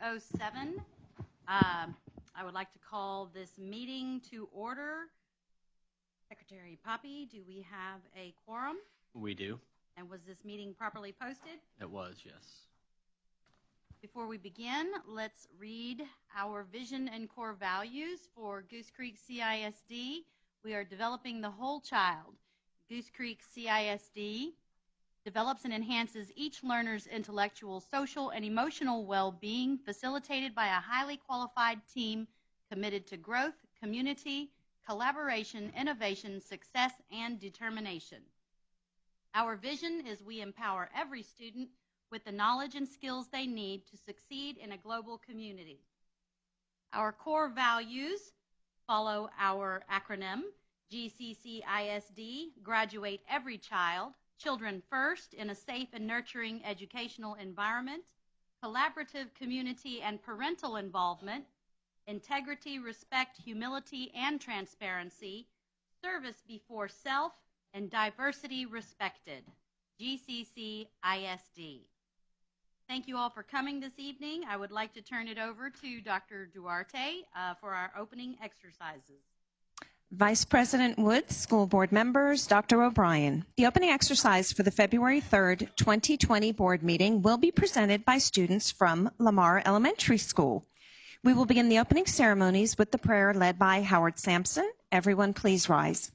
6:07. I would like to call this meeting to order. Secretary Poppy, do we have a quorum? We do. And was this meeting properly posted? It was, yes. Before we begin, let's read our vision and core values for Goose Creek CISD. We are developing the whole child. Goose Creek CISD develops and enhances each learner's intellectual, social, and emotional well-being, facilitated by a highly qualified team committed to growth, community, collaboration, innovation, success, and determination. Our vision is we empower every student with the knowledge and skills they need to succeed in a global community. Our core values follow our acronym, GCCISD, graduate every child, children first in a safe and nurturing educational environment, collaborative community and parental involvement, integrity, respect, humility, and transparency, service before self, and diversity respected. GCCISD. Thank you all for coming this evening. I would like to turn it over to Dr. Duarte for our opening exercises. Vice President Woods, school board members, Dr. O'Brien. The opening exercise for the February 3rd, 2020 board meeting will be presented by students from Lamar Elementary School. We will begin the opening ceremonies with the prayer led by Howard Sampson. Everyone please rise.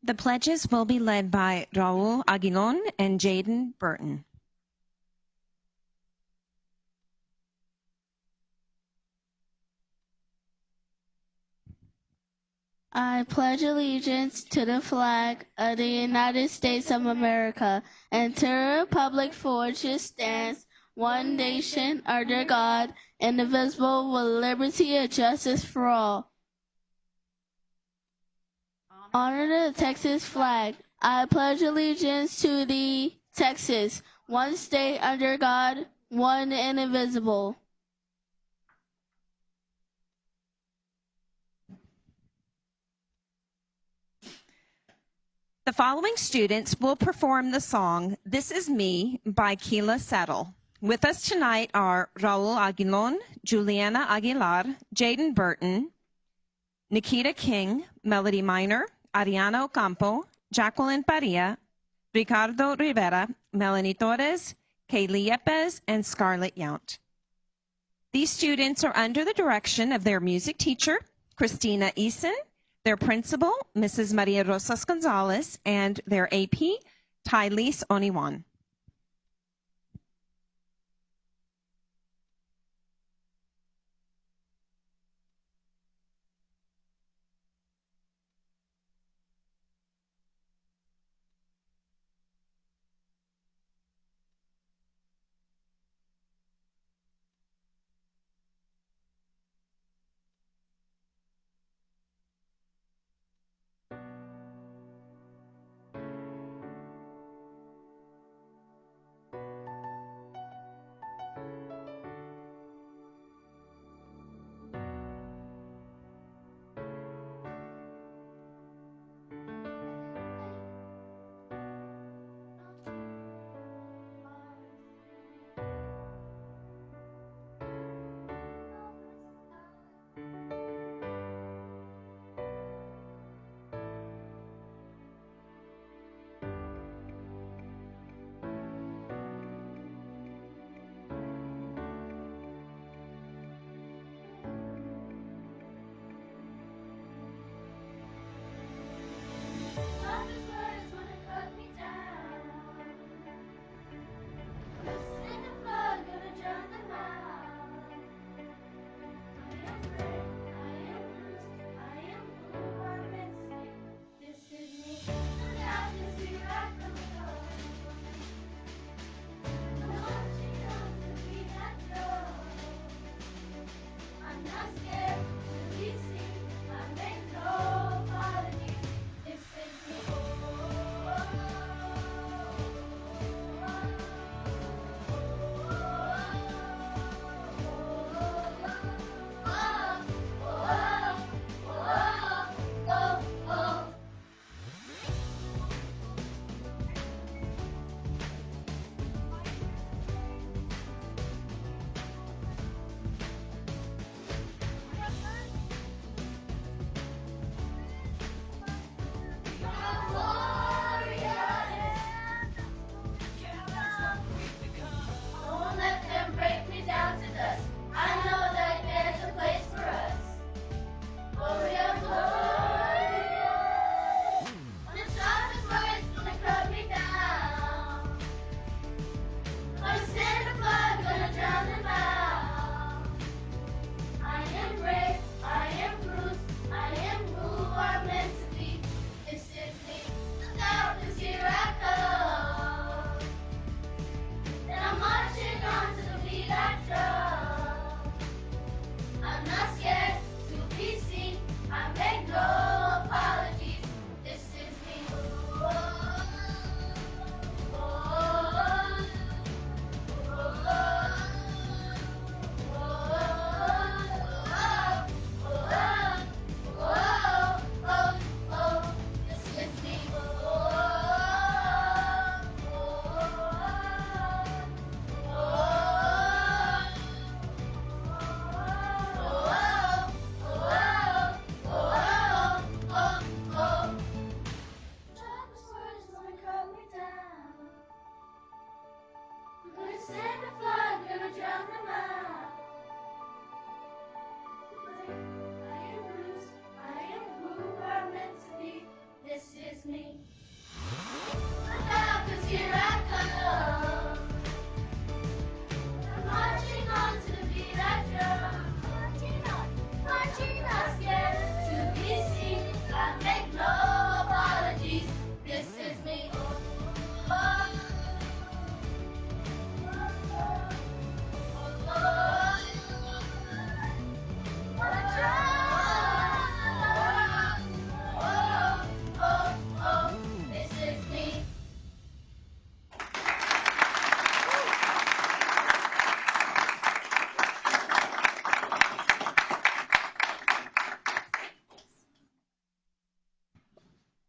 The pledges will be led by Raul Aguilon and Jaden Burton. I pledge allegiance to the flag of the United States of America and to the republic for which it stands, one nation, under God, indivisible, with liberty and justice for all. Honor the Texas flag. I pledge allegiance to the Texas, one state under God, one and indivisible. The following students will perform the song This Is Me by Keela Settle. With us tonight are Raul Aguilon, Juliana Aguilar, Jaden Burton, Nikita King, Melody Minor, Ariana Ocampo, Jacqueline Paria, Ricardo Rivera, Melanie Torres, Kaylee Yepes, and Scarlett Yount. These students are under the direction of their music teacher, Christina Eason, their principal, Mrs. Maria Rosas Gonzalez, and their AP, Tylise Oniwan.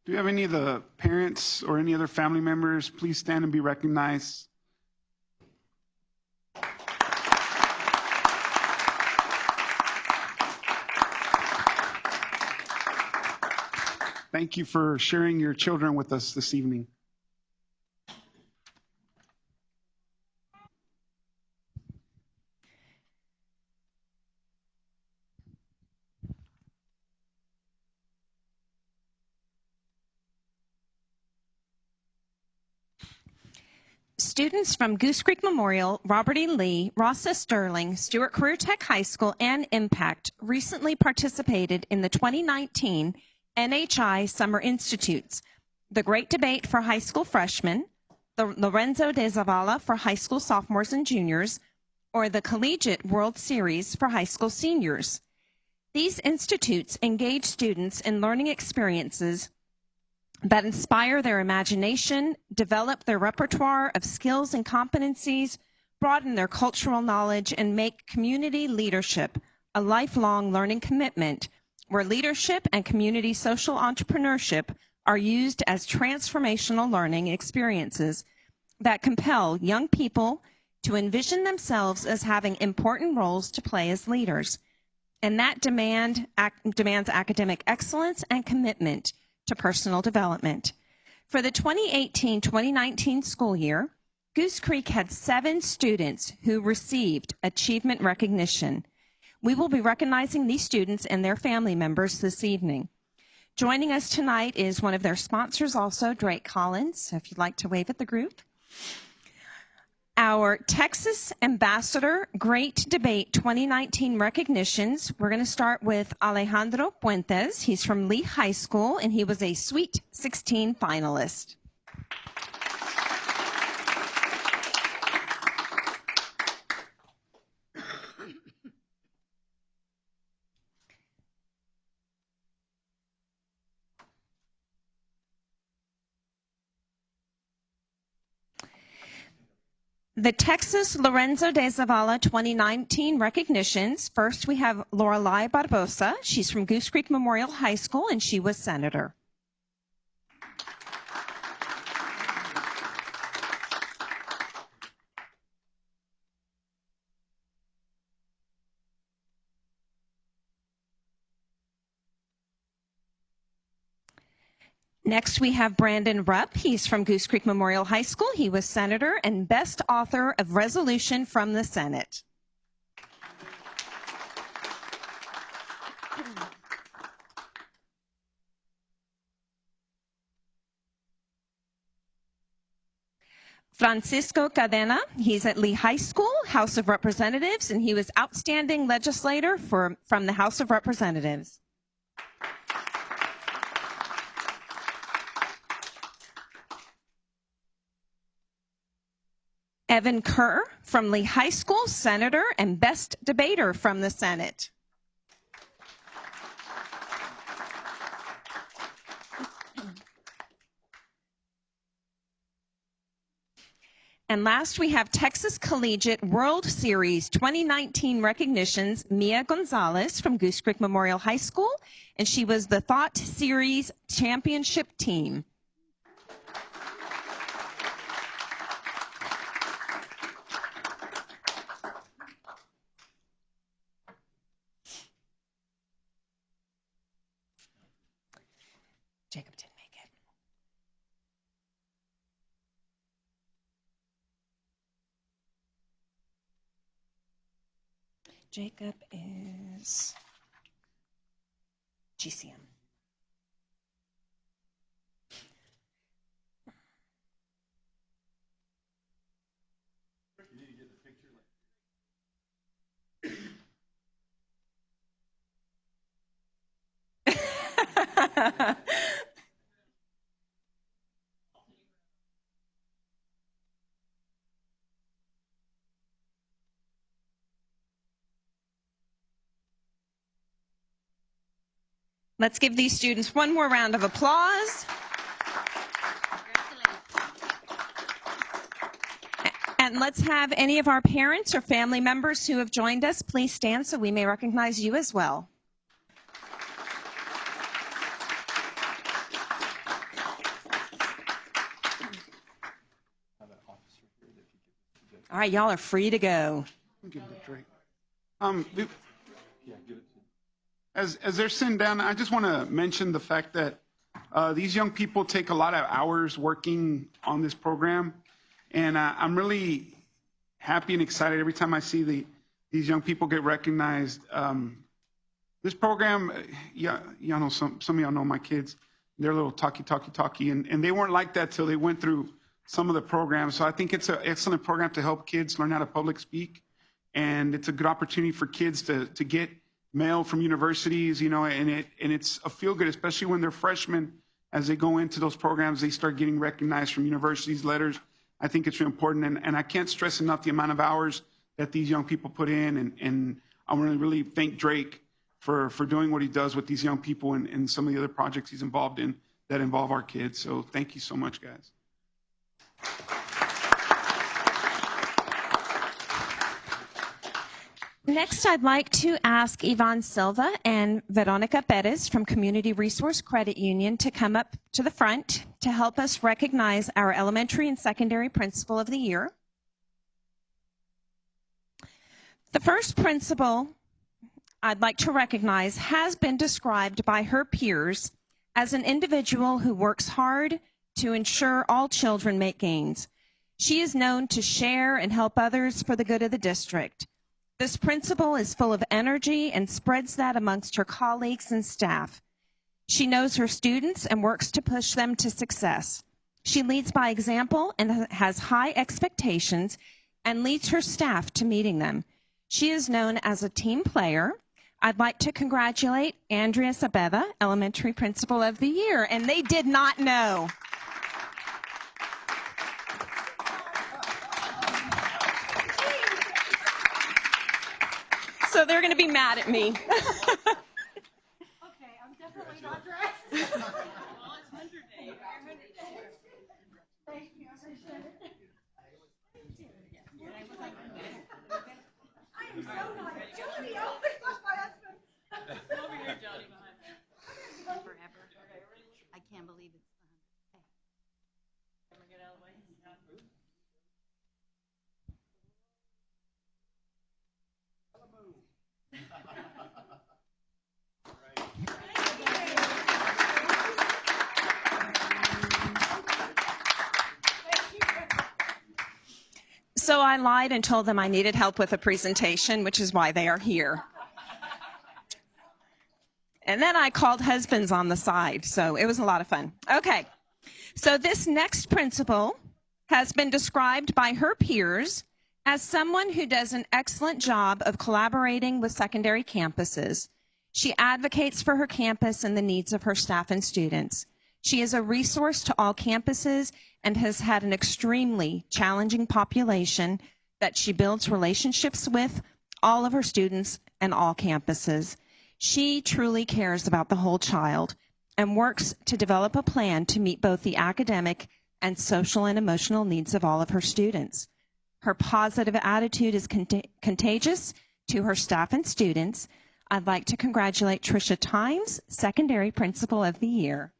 Do we have any of the parents or any other family members? Please stand and be recognized. Thank you for sharing your children with us this evening. Students from Goose Creek Memorial, Robert E. Lee, Ross S. Sterling, Stewart Career Tech High School, and Impact recently participated in the 2019 NHI Summer Institutes, the Great Debate for High School Freshmen, the Lorenzo de Zavala for high school sophomores and juniors, or the Collegiate World Series for high school seniors. These institutes engage students in learning experiences that inspire their imagination, develop their repertoire of skills and competencies, broaden their cultural knowledge, and make community leadership a lifelong learning commitment where leadership and community social entrepreneurship are used as transformational learning experiences that compel young people to envision themselves as having important roles to play as leaders. And that demands academic excellence and commitment to personal development. For the 2018-2019 school year, Goose Creek had 7 students who received achievement recognition. We will be recognizing these students and their family members this evening. Joining us tonight is one of their sponsors also, Drake Collins, if you'd like to wave at the group. Our Texas Ambassador Great Debate 2019 recognitions. We're going to start with Alejandro Puentes. He's from Lee High School, and he was a Sweet 16 finalist. The Texas Lorenzo de Zavala 2019 recognitions. First, we have Lorelei Barbosa. She's from Goose Creek Memorial High School, and she was senator. Next, we have Brandon Rupp. He's from Goose Creek Memorial High School. He was senator and best author of resolution from the Senate. Francisco Cadena. He's at Lee High School, House of Representatives, and he was outstanding legislator from the House of Representatives. Evan Kerr from Lee High School, senator and best debater from the Senate. And last, we have Texas Collegiate World Series 2019 recognitions, Mia Gonzalez from Goose Creek Memorial High School, and she was the Thought Series Championship team. Jacob didn't make it. Jacob is GCM. Let's give these students one more round of applause. And let's have any of our parents or family members who have joined us, please stand so we may recognize you as well. All right, y'all are free to go. Give it to Drake. As they're sitting down, I just want to mention the fact that these young people take a lot of hours working on this program, and I'm really happy and excited every time I see these young people get recognized. This program, y'all know some of y'all know my kids. They're a little talky, and they weren't like that till they went through some of the programs. So I think it's an excellent program to help kids learn how to public speak, and it's a good opportunity for kids to get mail from universities, and it's a feel good, especially when they're freshmen. As they go into those programs, they start getting recognized from universities, letters. I think it's really important, and I can't stress enough the amount of hours that these young people put in, and I want to really thank Drake for doing what he does with these young people and some of the other projects he's involved in that involve our kids. So thank you so much, guys. Next, I'd like to ask Yvonne Silva and Veronica Perez from Community Resource Credit Union to come up to the front to help us recognize our elementary and secondary principal of the year. The first principal I'd like to recognize has been described by her peers as an individual who works hard to ensure all children make gains. She is known to share and help others for the good of the district. This principal is full of energy and spreads that amongst her colleagues and staff. She knows her students and works to push them to success. She leads by example and has high expectations and leads her staff to meeting them. She is known as a team player. I'd like to congratulate Andrea Sabeda, Elementary Principal of the Year, and they did not know. So they're going to be mad at me. Okay, I'm definitely not dressed. Well, it's 100 Day. Thank you, I appreciate it. I am so not Jody. Oh my husband. Over here, Jody, behind me. Forever. I can't believe it's the 100th. Can we get out of the way? So I lied and told them I needed help with a presentation, which is why they are here. And then I called husbands on the side, so it was a lot of fun. Okay, so this next principal has been described by her peers as someone who does an excellent job of collaborating with secondary campuses. She advocates for her campus and the needs of her staff and students. She is a resource to all campuses and has had an extremely challenging population that she builds relationships with all of her students and all campuses. She truly cares about the whole child and works to develop a plan to meet both the academic and social and emotional needs of all of her students. Her positive attitude is contagious to her staff and students. I'd like to congratulate Tricia Times, Secondary Principal of the Year.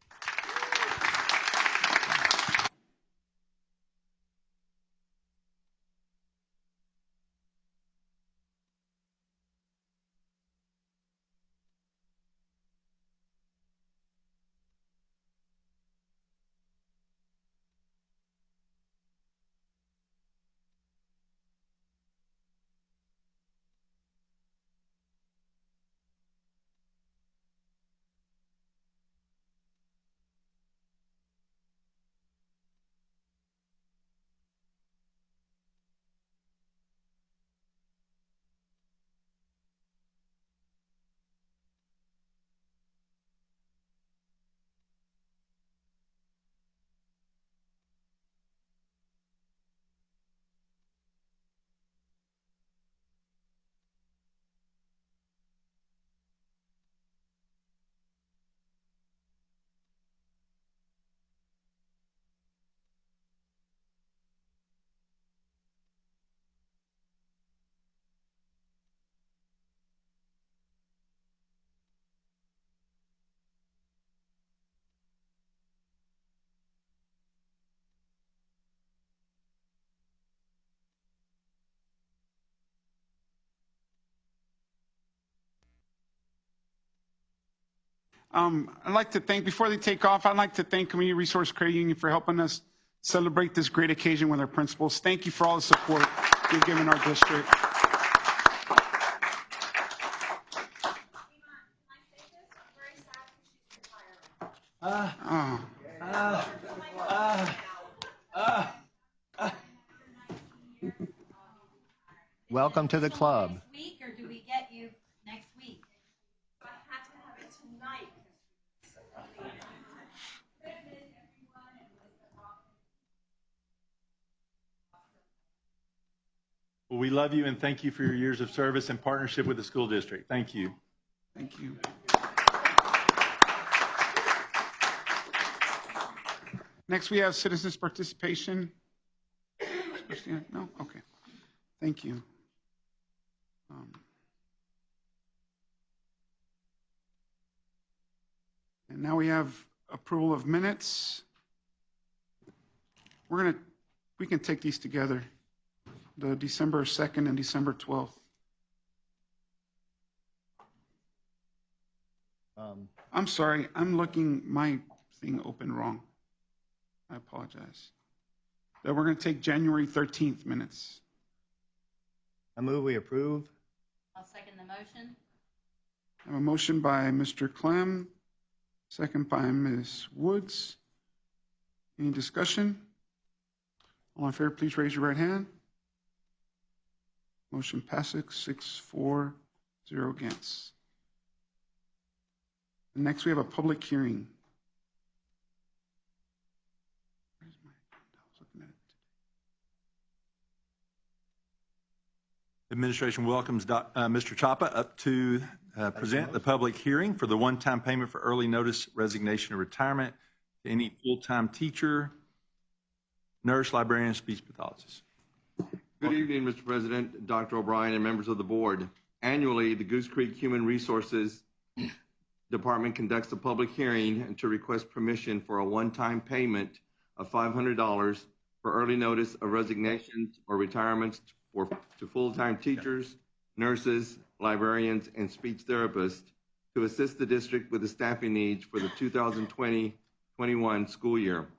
I'd like to thank, before they take off, I'd like to thank Community Resource Credit Union for helping us celebrate this great occasion with our principals. Thank you for all the support you've given our district. Welcome to the club. Next week, or do we get you next week? I had to have it tonight. Well, we love you and thank you for your years of service and partnership with the school district. Thank you. Thank you. Next, we have citizens' participation. No? Okay. Thank you. And now we have approval of minutes. We can take these together. The December 2nd and December 12th. I'm sorry, I'm looking, my thing opened wrong. I apologize. Then we're going to take January 13th minutes. I move we approve. I'll second the motion. I have a motion by Mr. Clem, second by Ms. Woods. Any discussion? All in favor, please raise your right hand. Motion passes 6-4, 0 against. Next, we have a public hearing. Where's my, I was looking at it. Administration welcomes Mr. Chapa up to present the public hearing for the one-time payment for early notice resignation or retirement to any full-time teacher, nurse, librarian, and speech pathologist. Good evening, Mr. President, Dr. O'Brien, and members of the board. Annually, the Goose Creek Human Resources Department conducts a public hearing to request permission for a one-time payment of $500 for early notice of resignations or retirements to full-time teachers, nurses, librarians, and speech therapists to assist the district with the staffing needs for the 2020-21 school year.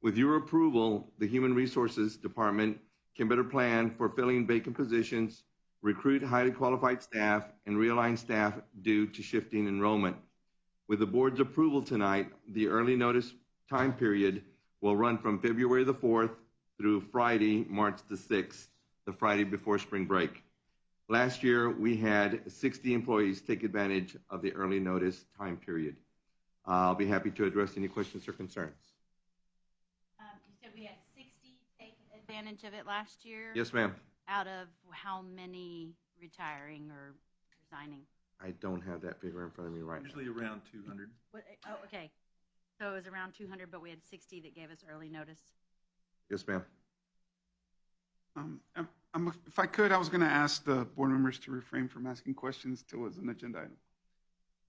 With your approval, the Human Resources Department can better plan for filling vacant positions, recruit highly qualified staff, and realign staff due to shifting enrollment. With the board's approval tonight, the early notice time period will run from February the 4th through Friday, March the 6th, the Friday before spring break. Last year, we had 60 employees take advantage of the early notice time period. I'll be happy to address any questions or concerns. You said we had 60 take advantage of it last year? Yes, ma'am. Out of how many retiring or resigning? I don't have that figure in front of me right now. Usually around 200. What, oh, okay. So it was around 200, but we had 60 that gave us early notice. Yes, ma'am. If I could, I was going to ask the board members to refrain from asking questions till it's an agenda item.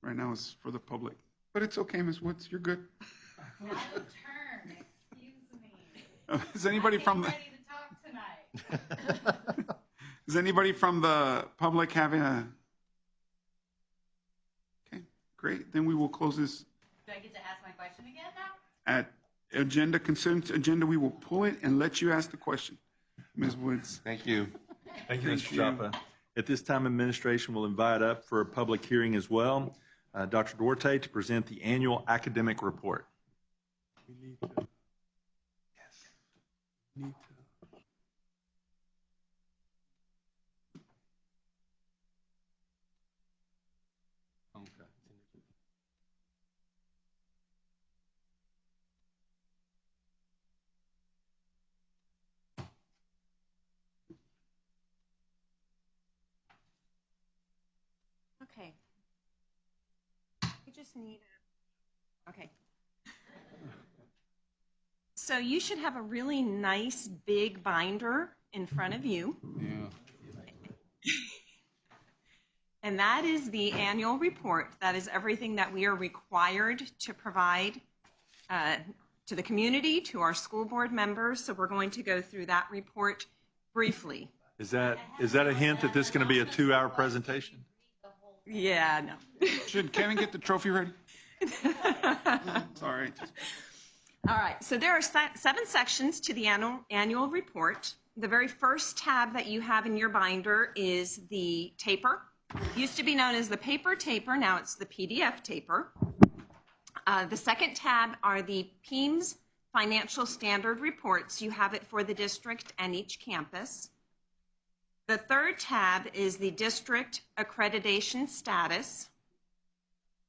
Right now it's for the public. But it's okay, Ms. Woods, you're good. Out of turn, excuse me. Is anybody from the... ready to talk tonight. Is anybody from the public having a... Okay, great. Then we will close this. Do I get to ask my question again now? At agenda, consent agenda, we will pull it and let you ask the question. Ms. Woods. Thank you. Thank you, Thank Mr. you. Chapa. At this time, administration will invite up for a public hearing as well, Dr. Duarte to present the annual academic report. We need to. Yes. We need to. Okay. We just need okay. So you should have a really nice big binder in front of you. Yeah. And that is the annual report. That is everything that we are required to provide to the community, to our school board members. So we're going to go through that report briefly. Is that a hint that this is going to be a 2-hour presentation? Yeah, no. Should Kevin get the trophy ready? Sorry. All right, so there are 7 sections to the annual report. The very first tab that you have in your binder is the taper. Used to be known as the paper taper, now it's the PDF taper. The second tab are the PEAMS Financial Standard Reports. You have it for the district and each campus. The third tab is the district accreditation status.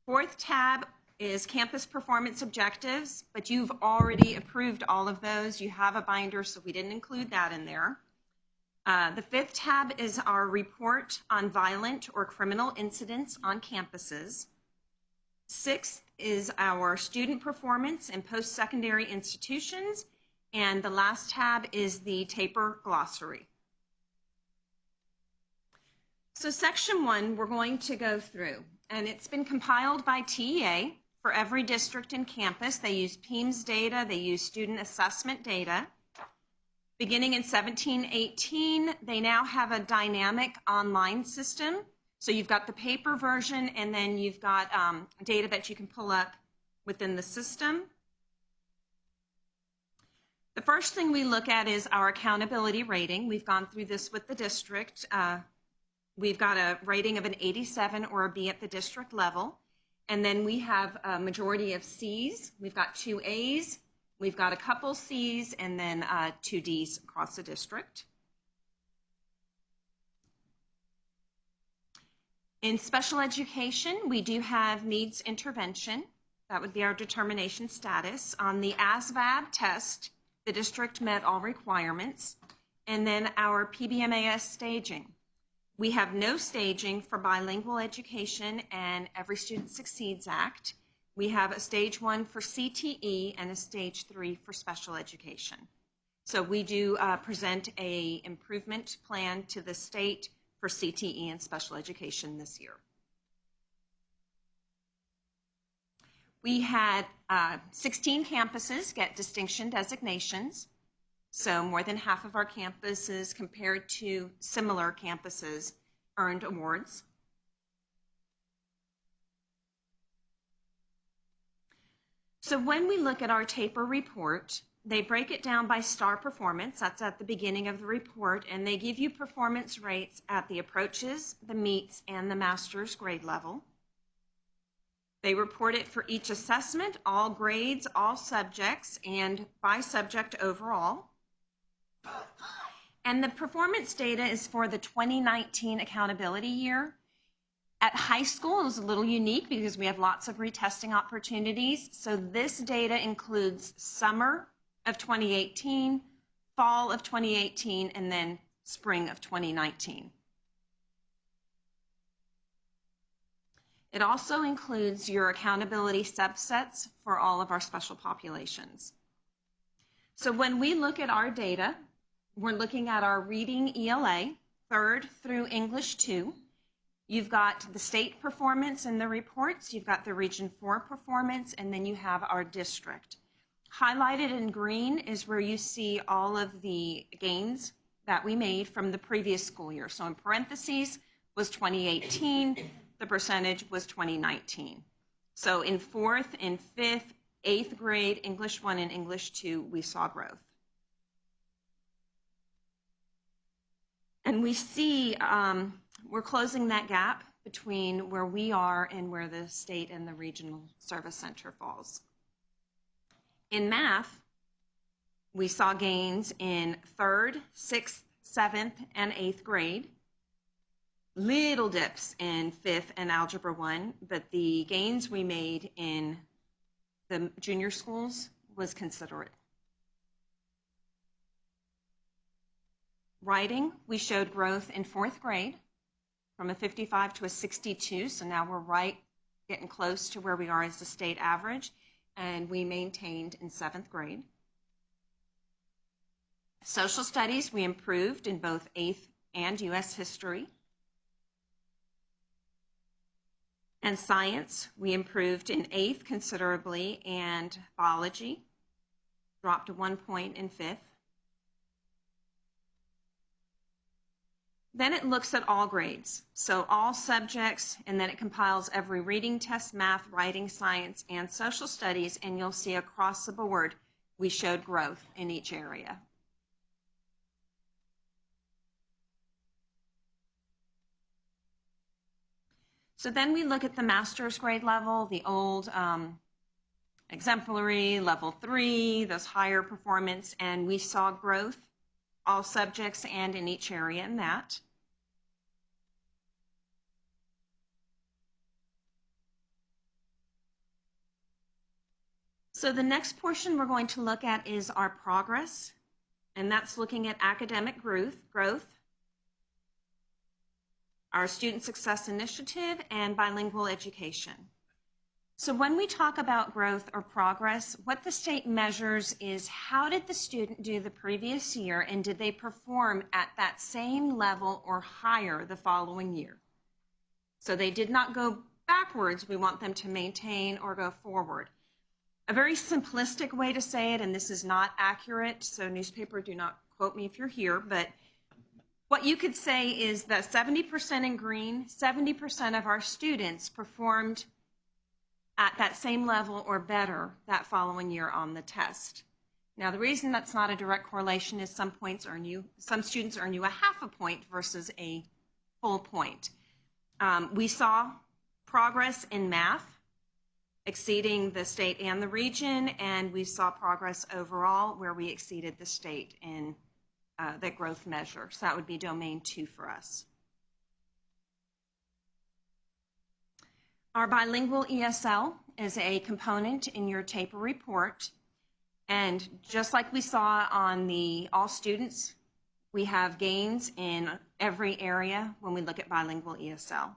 Fourth tab is campus performance objectives, but you've already approved all of those. You have a binder, so we didn't include that in there. The fifth tab is our report on violent or criminal incidents on campuses. Sixth is our student performance in post-secondary institutions. And the last tab is the taper glossary. So section 1, we're going to go through, and it's been compiled by TEA for every district and campus. They use PEAMS data, they use student assessment data. Beginning in 17-18, they now have a dynamic online system. So you've got the paper version, and then you've got data that you can pull up within the system. The first thing we look at is our accountability rating. We've gone through this with the district. We've got a rating of an 87 or a B at the district level. And then we have a majority of C's. We've got 2 A's. We've got a couple C's and then 2 D's across the district. In special education, we do have needs intervention. That would be our determination status. On the ASVAB test, the district met all requirements. And then our PBMAS staging. We have no staging for bilingual education and Every Student Succeeds Act. We have a stage 1 for CTE and a stage 3 for special education. So we do present an improvement plan to the state for CTE and special education this year. We had 16 campuses get distinction designations. So more than half of our campuses compared to similar campuses earned awards. So when we look at our taper report, they break it down by star performance. That's at the beginning of the report, and they give you performance rates at the approaches, the meets, and the master's grade level. They report it for each assessment, all grades, all subjects, and by subject overall. And the performance data is for the 2019 accountability year. At high school, it was a little unique because we have lots of retesting opportunities. So this data includes summer of 2018, fall of 2018, and then spring of 2019. It also includes your accountability subsets for all of our special populations. So when we look at our data, we're looking at our reading ELA, 3rd through English 2. You've got the state performance in the reports, you've got the Region 4 performance, and then you have our district. Highlighted in green is where you see all of the gains that we made from the previous school year. So in parentheses was 2018, the percentage was 2019. So in 4th, in 5th, 8th grade, English 1 and English 2, we saw growth. And we see we're closing that gap between where we are and where the state and the regional service center falls. In math, we saw gains in 3rd, 6th, 7th, and 8th grade. Little dips in 5th and Algebra 1, but the gains we made in the junior schools was considerate. Writing, we showed growth in 4th grade from a 55 to a 62, so now we're getting close to where we are as the state average, and we maintained in 7th grade. Social studies, we improved in both 8th and U.S. history. And science, we improved in 8th considerably, and biology dropped to 1 point in 5th. Then it looks at all grades, so all subjects, and then it compiles every reading test, math, writing, science, and social studies, and you'll see across the board we showed growth in each area. So then we look at the master's grade level, the old exemplary, level 3, those higher performance, and we saw growth, all subjects and in each area in that. So the next portion we're going to look at is our progress, and that's looking at academic growth, our Student Success Initiative, and bilingual education. So when we talk about growth or progress, what the state measures is how did the student do the previous year, and did they perform at that same level or higher the following year? So they did not go backwards, we want them to maintain or go forward. A very simplistic way to say it, and this is not accurate, so newspaper, do not quote me if you're here, but what you could say is that 70% in green, 70% of our students performed at that same level or better that following year on the test. Now, the reason that's not a direct correlation is some students earn you a half a point versus a full point. We saw progress in math, exceeding the state and the region, and we saw progress overall where we exceeded the state in the growth measure. So that would be domain 2 for us. Our bilingual ESL is a component in your TAPER report, and just like we saw on the all students, we have gains in every area when we look at bilingual ESL.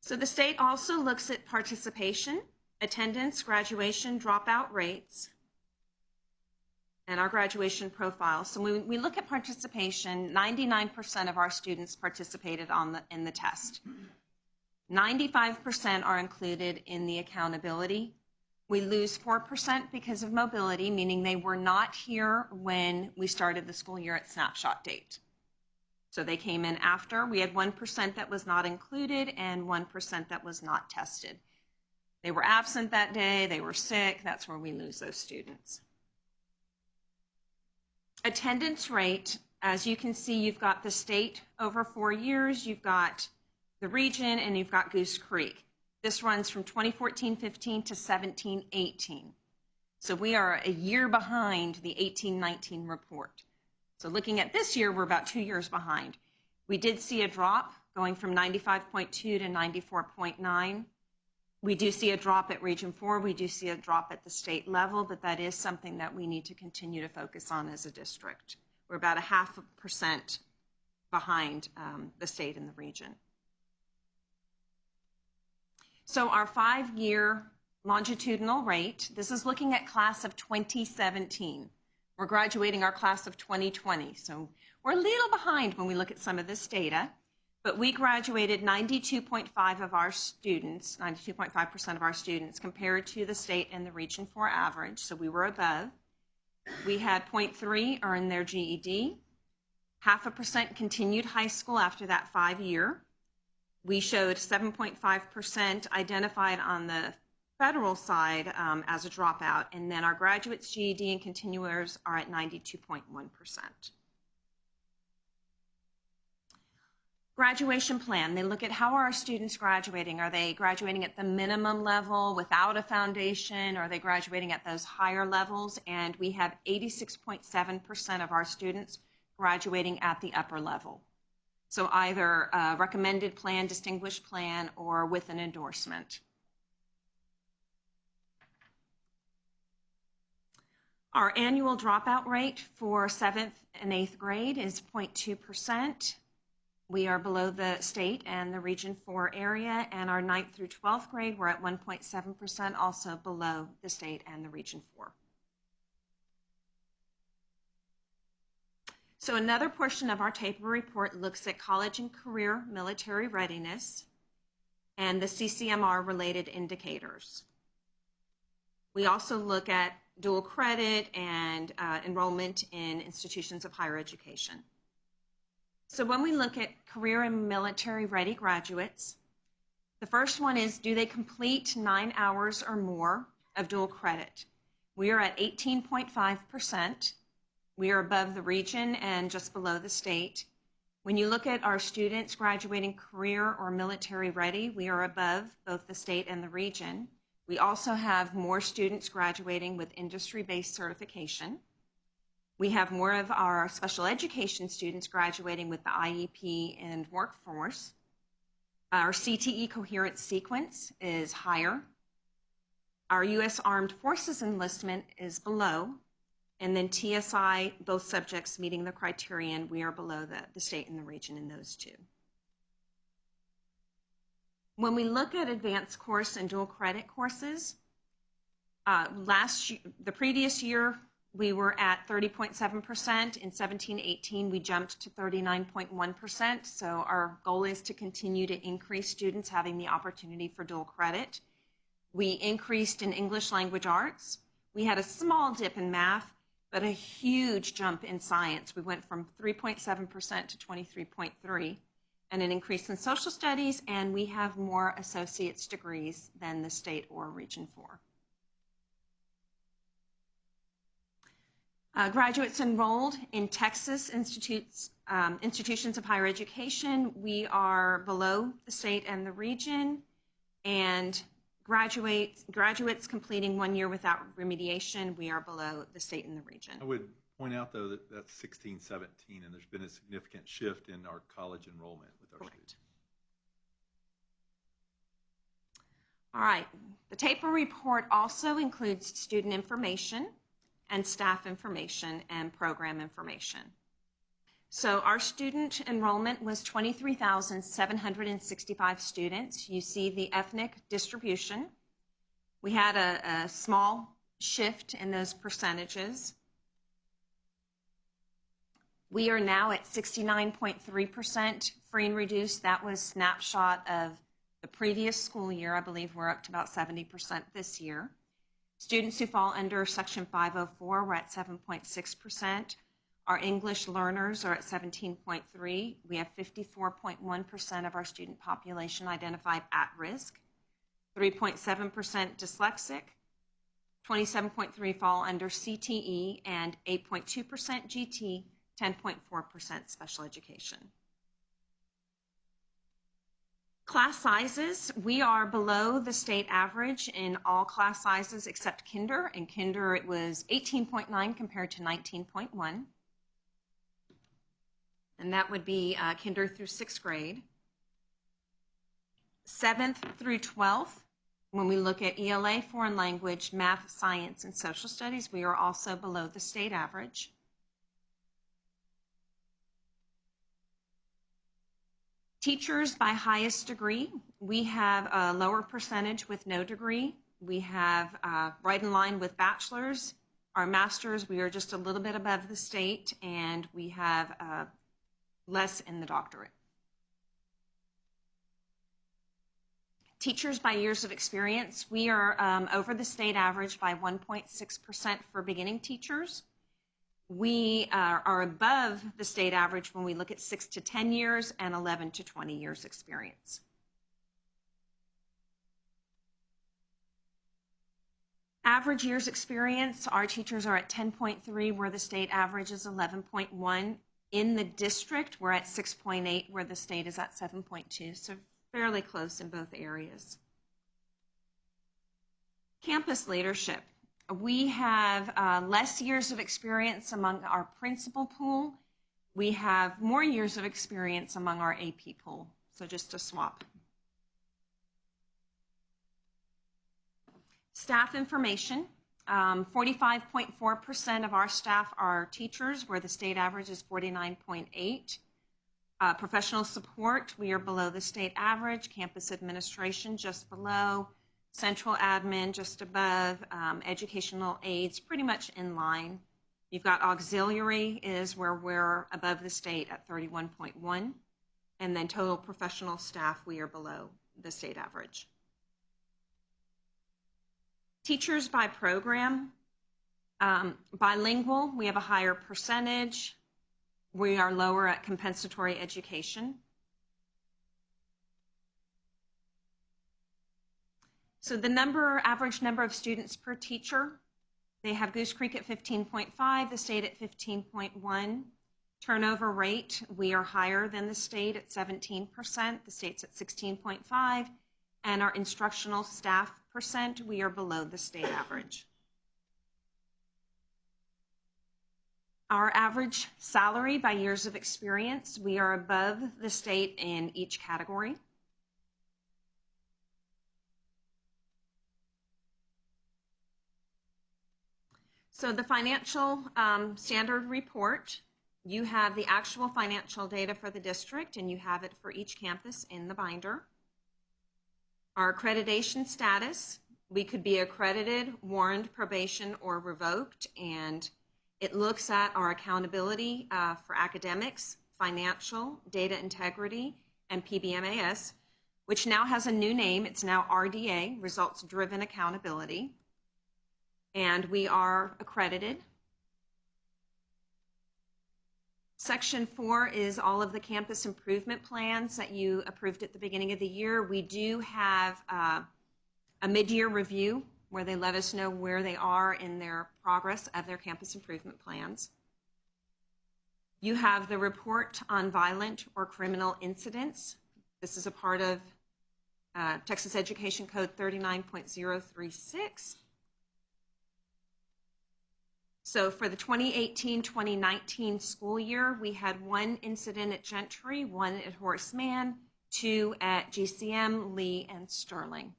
So the state also looks at participation, attendance, graduation, dropout rates, and our graduation profile. So when we look at participation, 99% of our students participated in the test. 95% are included in the accountability. We lose 4% because of mobility, meaning they were not here when we started the school year at snapshot date. So they came in after. We had 1% that was not included and 1% that was not tested. They were absent that day, they were sick, that's where we lose those students. Attendance rate, as you can see, you've got the state over 4 years, you've got the region, and you've got Goose Creek. This runs from 2014-15 to 17-18. So we are a year behind the 18-19 report. So looking at this year, we're about 2 years behind. We did see a drop going from 95.2 to 94.9. We do see a drop at Region 4. We do see a drop at the state level, but that is something that we need to continue to focus on as a district. We're about 0.5% behind the state and the region. So our 5-year longitudinal rate, this is looking at class of 2017. We're graduating our class of 2020, so we're a little behind when we look at some of this data, but we graduated 92.5% of our students compared to the state and the Region 4 average, so we were above. We had 0.3 earn their GED, 0.5% continued high school after that 5-year. We showed 7.5% identified on the federal side as a dropout, and then our graduates, GED, and continuers are at 92.1%. Graduation plan, they look at how are our students graduating. Are they graduating at the minimum level without a foundation? Are they graduating at those higher levels? And we have 86.7% of our students graduating at the upper level. So either a recommended plan, distinguished plan, or with an endorsement. Our annual dropout rate for 7th and 8th grade is 0.2%. We are below the state and the Region 4 area, and our 9th through 12th grade, we're at 1.7%, also below the state and the Region 4. So another portion of our TAPER report looks at college and career military readiness and the CCMR related indicators. We also look at dual credit and enrollment in institutions of higher education. So when we look at career and military ready graduates, the first one is, do they complete 9 hours or more of dual credit? We are at 18.5%. We are above the region and just below the state. When you look at our students graduating career or military ready, we are above both the state and the region. We also have more students graduating with industry-based certification. We have more of our special education students graduating with the IEP and workforce. Our CTE coherent sequence is higher. Our U.S. Armed Forces enlistment is below. And then TSI, both subjects meeting the criterion, we are below the state and the region in those two. When we look at advanced course and dual credit courses, the previous year, we were at 30.7%. In 17-18, we jumped to 39.1%. So our goal is to continue to increase students having the opportunity for dual credit. We increased in English language arts. We had a small dip in math, but a huge jump in science. We went from 3.7% to 23.3%, and an increase in social studies, and we have more associate's degrees than the state or region 4. Graduates enrolled in Texas institutions of higher education, we are below the state and the region, and graduates completing 1 year without remediation, we are below the state and the region. I would point out, though, that that's 16, 17, and there's been a significant shift in our college enrollment with our students. All right, the TAPER report also includes student information and staff information and program information. So our student enrollment was 23,765 students. You see the ethnic distribution. We had a small shift in those percentages. We are now at 69.3% free and reduced. That was a snapshot of the previous school year. I believe we're up to about 70% this year. Students who fall under Section 504, we're at 7.6%. Our English learners are at 17.3%. We have 54.1% of our student population identified at risk, 3.7% dyslexic, 27.3% fall under CTE, and 8.2% GT, 10.4% special education. Class sizes, we are below the state average in all class sizes except kinder. In kinder, it was 18.9 compared to 19.1. And that would be kinder through 6th grade. 7th through 12th, when we look at ELA, foreign language, math, science, and social studies, we are also below the state average. Teachers by highest degree, we have a lower percentage with no degree. We have right in line with bachelor's. Our master's, we are just a little bit above the state, and we have less in the doctorate. Teachers by years of experience, we are over the state average by 1.6% for beginning teachers. We are above the state average when we look at 6 to 10 years and 11 to 20 years experience. Average years experience, our teachers are at 10.3, where the state average is 11.1. In the district, we're at 6.8, where the state is at 7.2, so fairly close in both areas. Campus leadership. We have less years of experience among our principal pool. We have more years of experience among our AP pool, so just a swap. Staff information. 45.4% of our staff are teachers, where the state average is 49.8%. Professional support, we are below the state average. Campus administration, just below. Central admin, just above. Educational aides, pretty much in line. You've got auxiliary is where we're above the state at 31.1. And then total professional staff, we are below the state average. Teachers by program, bilingual, we have a higher percentage. We are lower at compensatory education. So the average number of students per teacher, they have Goose Creek at 15.5, the state at 15.1. Turnover rate, we are higher than the state at 17%, the state's at 16.5, and our instructional staff percent, we are below the state average. Our average salary by years of experience, we are above the state in each category. So the financial standard report, you have the actual financial data for the district, and you have it for each campus in the binder. Our accreditation status, we could be accredited, warned, probation, or revoked, and it looks at our accountability for academics, financial, data integrity, and PBMAS, which now has a new name. It's now RDA, Results Driven Accountability, and we are accredited. Section 4 is all of the campus improvement plans that you approved at the beginning of the year. We do have a mid-year review where they let us know where they are in their progress of their campus improvement plans. You have the report on violent or criminal incidents. This is a part of Texas Education Code 39.036. So for the 2018-2019 school year, we had 1 incident at Gentry, 1 at Horace Mann, 2 at GCM, Lee, and Sterling.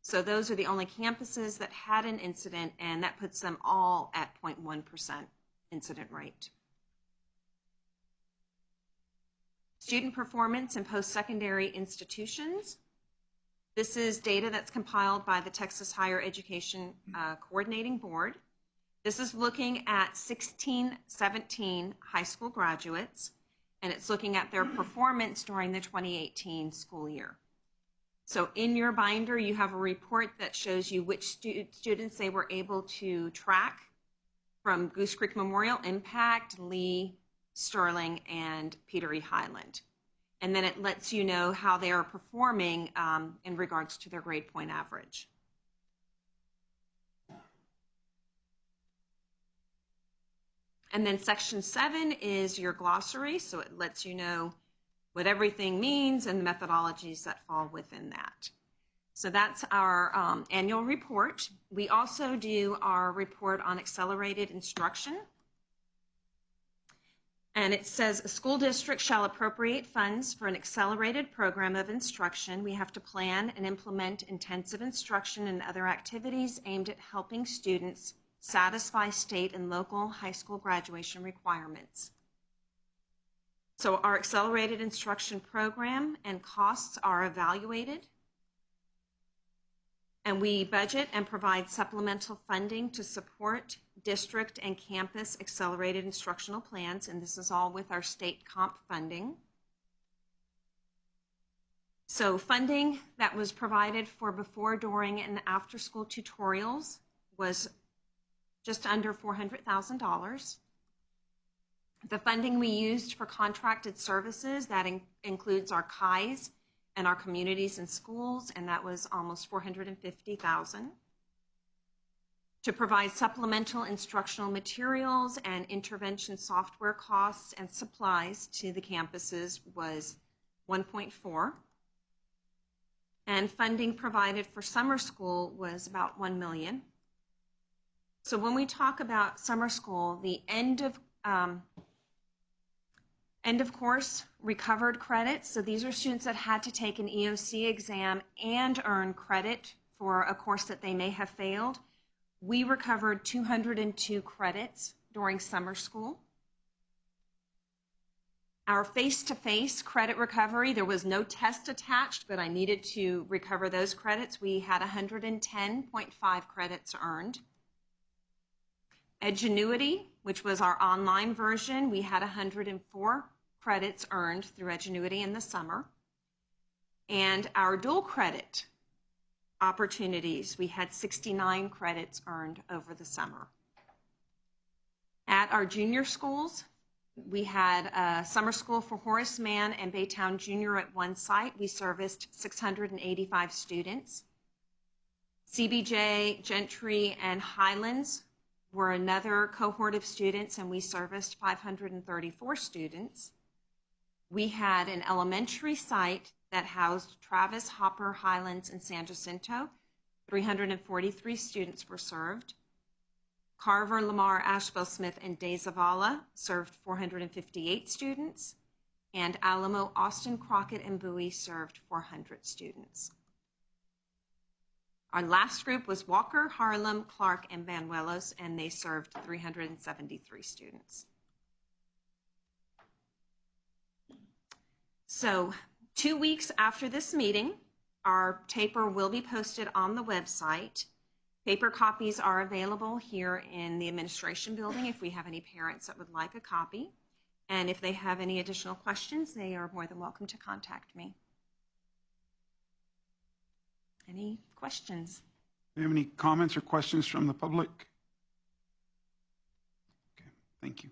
So those are the only campuses that had an incident, and that puts them all at 0.1% incident rate. Student performance in post-secondary institutions. This is data that's compiled by the Texas Higher Education Coordinating Board. This is looking at 16-17 high school graduates, and it's looking at their performance during the 2018 school year. So in your binder, you have a report that shows you which students they were able to track from Goose Creek Memorial, Impact, Lee, Sterling, and Peter E. Highland. And then it lets you know how they are performing in regards to their grade point average. And then section 7 is your glossary, so it lets you know what everything means and the methodologies that fall within that. So that's our annual report. We also do our report on accelerated instruction. And it says a school district shall appropriate funds for an accelerated program of instruction. We have to plan and implement intensive instruction and other activities aimed at helping students satisfy state and local high school graduation requirements. So our accelerated instruction program and costs are evaluated, and we budget and provide supplemental funding to support district and campus accelerated instructional plans, and this is all with our state comp funding. So funding that was provided for before, during, and after school tutorials was just under $400,000. The funding we used for contracted services, that includes our KIs and our communities and schools, and that was almost $450,000. To provide supplemental instructional materials and intervention software costs and supplies to the campuses was $1.4. And funding provided for summer school was about $1 million. So when we talk about summer school, the end of course recovered credits. So these are students that had to take an EOC exam and earn credit for a course that they may have failed. We recovered 202 credits during summer school. Our face-to-face credit recovery, there was no test attached, but I needed to recover those credits. We had 110.5 credits earned. Edgenuity, which was our online version, we had 104 credits earned through Edgenuity in the summer. And our dual credit opportunities. We had 69 credits earned over the summer. At our junior schools, we had a summer school for Horace Mann and Baytown Junior at one site. We serviced 685 students. CBJ, Gentry, and Highlands were another cohort of students, and we serviced 534 students. We had an elementary site that housed Travis, Hopper, Highlands, and San Jacinto. 343 students were served. Carver, Lamar, Asheville, Smith, and Day Zavala served 458 students. And Alamo, Austin, Crockett, and Bowie served 400 students. Our last group was Walker, Harlem, Clark, and Banuelos, and they served 373 students. So 2 weeks after this meeting, our taper will be posted on the website. Paper copies are available here in the administration building if we have any parents that would like a copy. And if they have any additional questions, they are more than welcome to contact me. Any questions? Do you have any comments or questions from the public? Okay, thank you.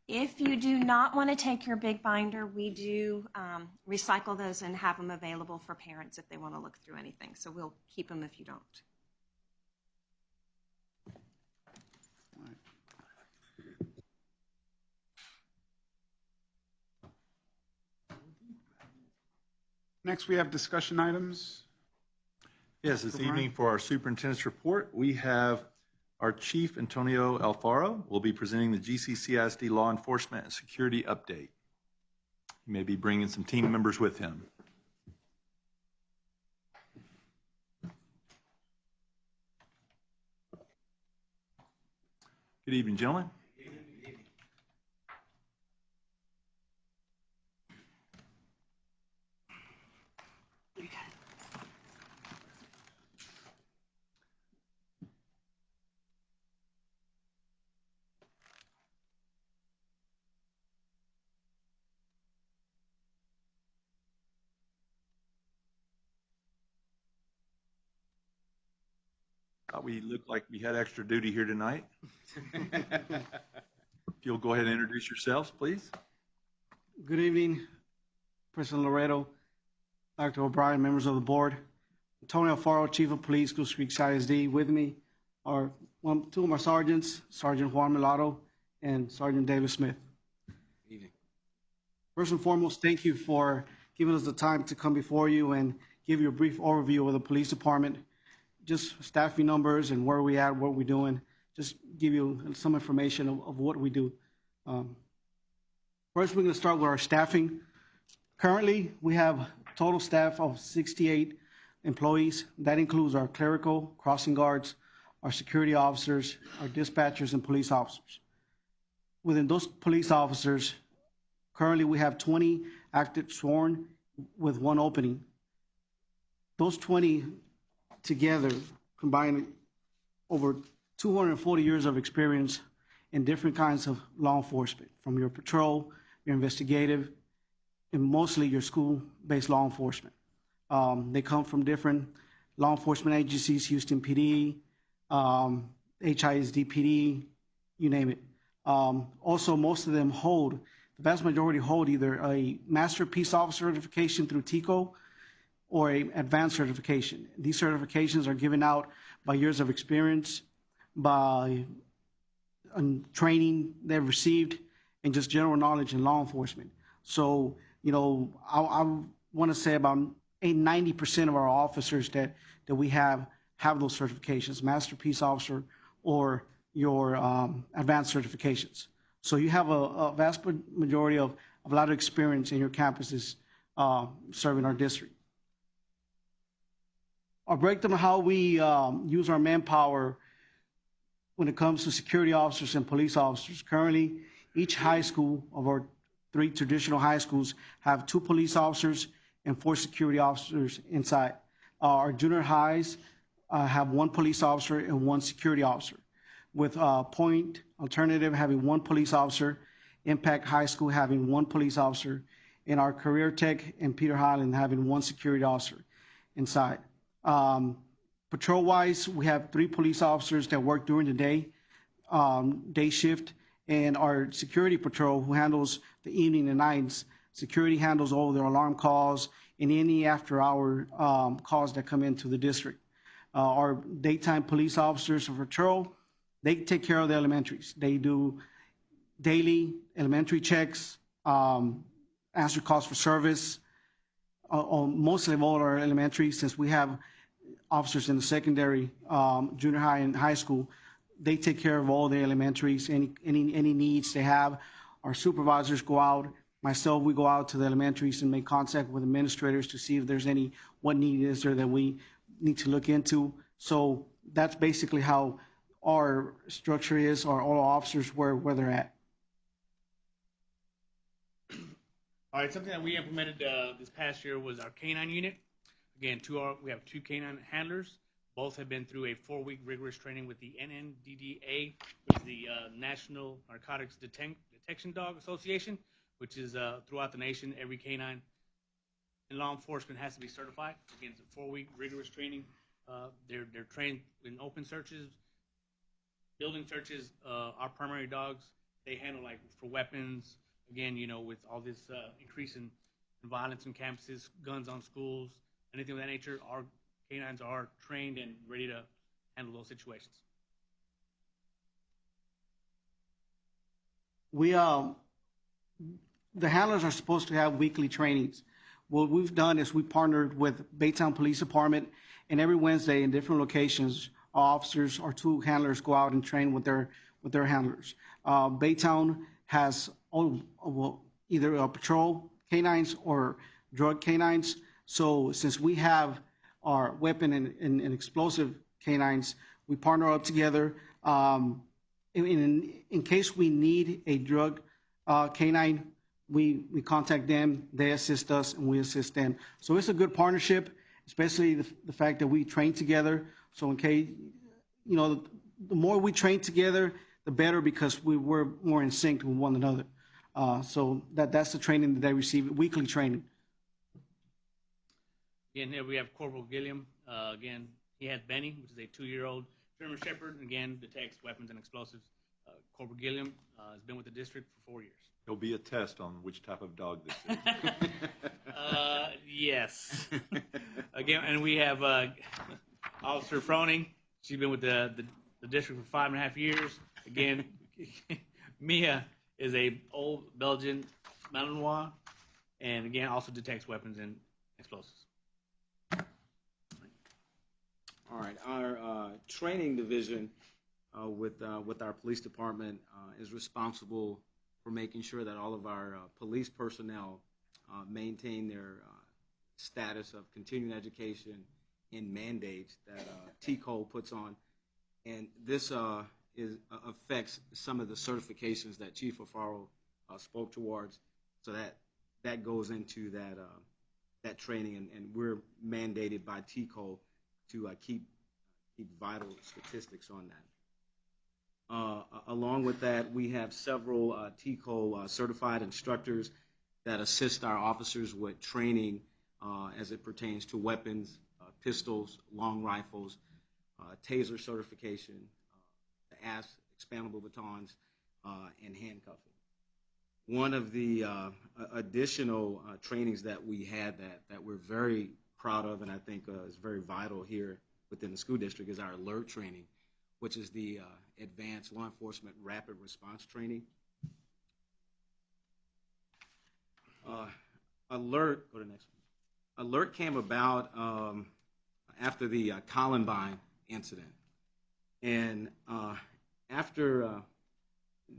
If you do not want to take your big binder, we do recycle those and have them available for parents if they want to look through anything. So we'll keep them if you don't. Next, we have discussion items. Yes, this evening for our superintendent's report, we have our Chief Antonio Alfaro will be presenting the GCCISD law enforcement and security update. He may be bringing some team members with him. Good evening, gentlemen. Thought we looked like we had extra duty here tonight. If you'll go ahead and introduce yourselves, please. Good evening, President Lorenzo, Dr. O'Brien, members of the board. Antonio Alfaro, Chief of Police, Goose Creek CISD. With me are two of my sergeants, Sergeant Juan Milado and Sergeant David Smith. Good evening. First and foremost, thank you for giving us the time to come before you and give you a brief overview of the police department, just staffing numbers and where we at, what we're doing, just give you some information of what we do. First, we're going to start with our staffing. Currently, we have total staff of 68 employees. That includes our clerical, crossing guards, our security officers, our dispatchers, and police officers. Within those police officers, currently we have 20 active sworn with one opening. Those 20 together combine over 240 years of experience in different kinds of law enforcement, from your patrol, your investigative, and mostly your school-based law enforcement. They come from different law enforcement agencies, Houston PD, HISD PD, you name it. Also, most of them hold, the vast majority hold either a Master Peace Officer certification through TICO or an advanced certification. These certifications are given out by years of experience, by training they've received, and just general knowledge in law enforcement. So, you know, I want to say about 90% of our officers that we have those certifications, Master Peace Officer or your advanced certifications. So you have a vast majority of a lot of experience in your campuses serving our district. I'll break down how we use our manpower when it comes to security officers and police officers. Currently, each high school of our 3 traditional high schools have 2 police officers and 4 security officers inside. Our junior highs have 1 police officer and 1 security officer, with Point Alternative having 1 police officer, Impact High School having 1 police officer, and our Career Tech and Peter Highland having 1 security officer. inside. Patrol-wise, we have 3 police officers that work during the day shift, and our security patrol, who handles the evening and nights. Security handles all their alarm calls and any after-hour calls that come into the district. Our daytime police officers of patrol, they take care of the elementaries. They do daily elementary checks, answer calls for service, mostly of all our elementary, since we have officers in the secondary, junior high, and high school. They take care of all the elementaries, any needs they have. Our supervisors go out. Myself, we go out to the elementaries and make contact with administrators to see if there's what need is there that we need to look into. So that's basically how our structure is, or all officers where they're at. All right, something that we implemented this past year was our Canine Unit. Again, we have 2 canine handlers. Both have been through a 4-week rigorous training with the NNDDA, which is the National Narcotics Detection Dog Association, which is throughout the nation. Every canine in law enforcement has to be certified. Again, it's a 4-week rigorous training. They're trained in open searches, building searches. Our primary dogs, they handle like for weapons. Again, with all this increase in violence in campuses, guns on schools, anything of that nature, our canines are trained and ready to handle those situations. The handlers are supposed to have weekly trainings. What we've done is we partnered with Baytown Police Department, and every Wednesday in different locations, our officers or 2 handlers go out and train with their handlers. Baytown has either patrol canines or drug canines. So since we have our weapon and explosive canines, we partner up together. In case we need a drug canine, we contact them, they assist us, and we assist them. So it's a good partnership, especially the fact that we train together. So in case, the more we train together, the better, because we're more in sync with one another. So that's the training that they receive, weekly training. Again, here we have Corporal Gilliam. Again, he has Benny, which is a 2-year-old German Shepherd. Again, detects weapons and explosives. Corporal Gilliam has been with the district for 4 years. There'll be a test on which type of dog this is. Yes. Again, and we have Officer Froning. She's been with the district for 5.5 years. Again, Mia is a old Belgian Malinois, and again also detects weapons and explosives. All right, our training division with our police department is responsible for making sure that all of our police personnel maintain their status of continuing education and mandates that TCO puts on. And this affects some of the certifications that Chief Alfaro spoke towards. So that goes into that training, and we're mandated by TCO to keep vital statistics on that. Along with that, we have several TCO certified instructors that assist our officers with training as it pertains to weapons, pistols, long rifles, taser certification, the ASP, expandable batons, and handcuffing. One of the additional trainings that we had that we're very proud of, and I think is very vital here within the school district, is our alert training, which is the advanced law enforcement rapid response training. Alert, go to the next one. Alert came about after the Columbine incident. And after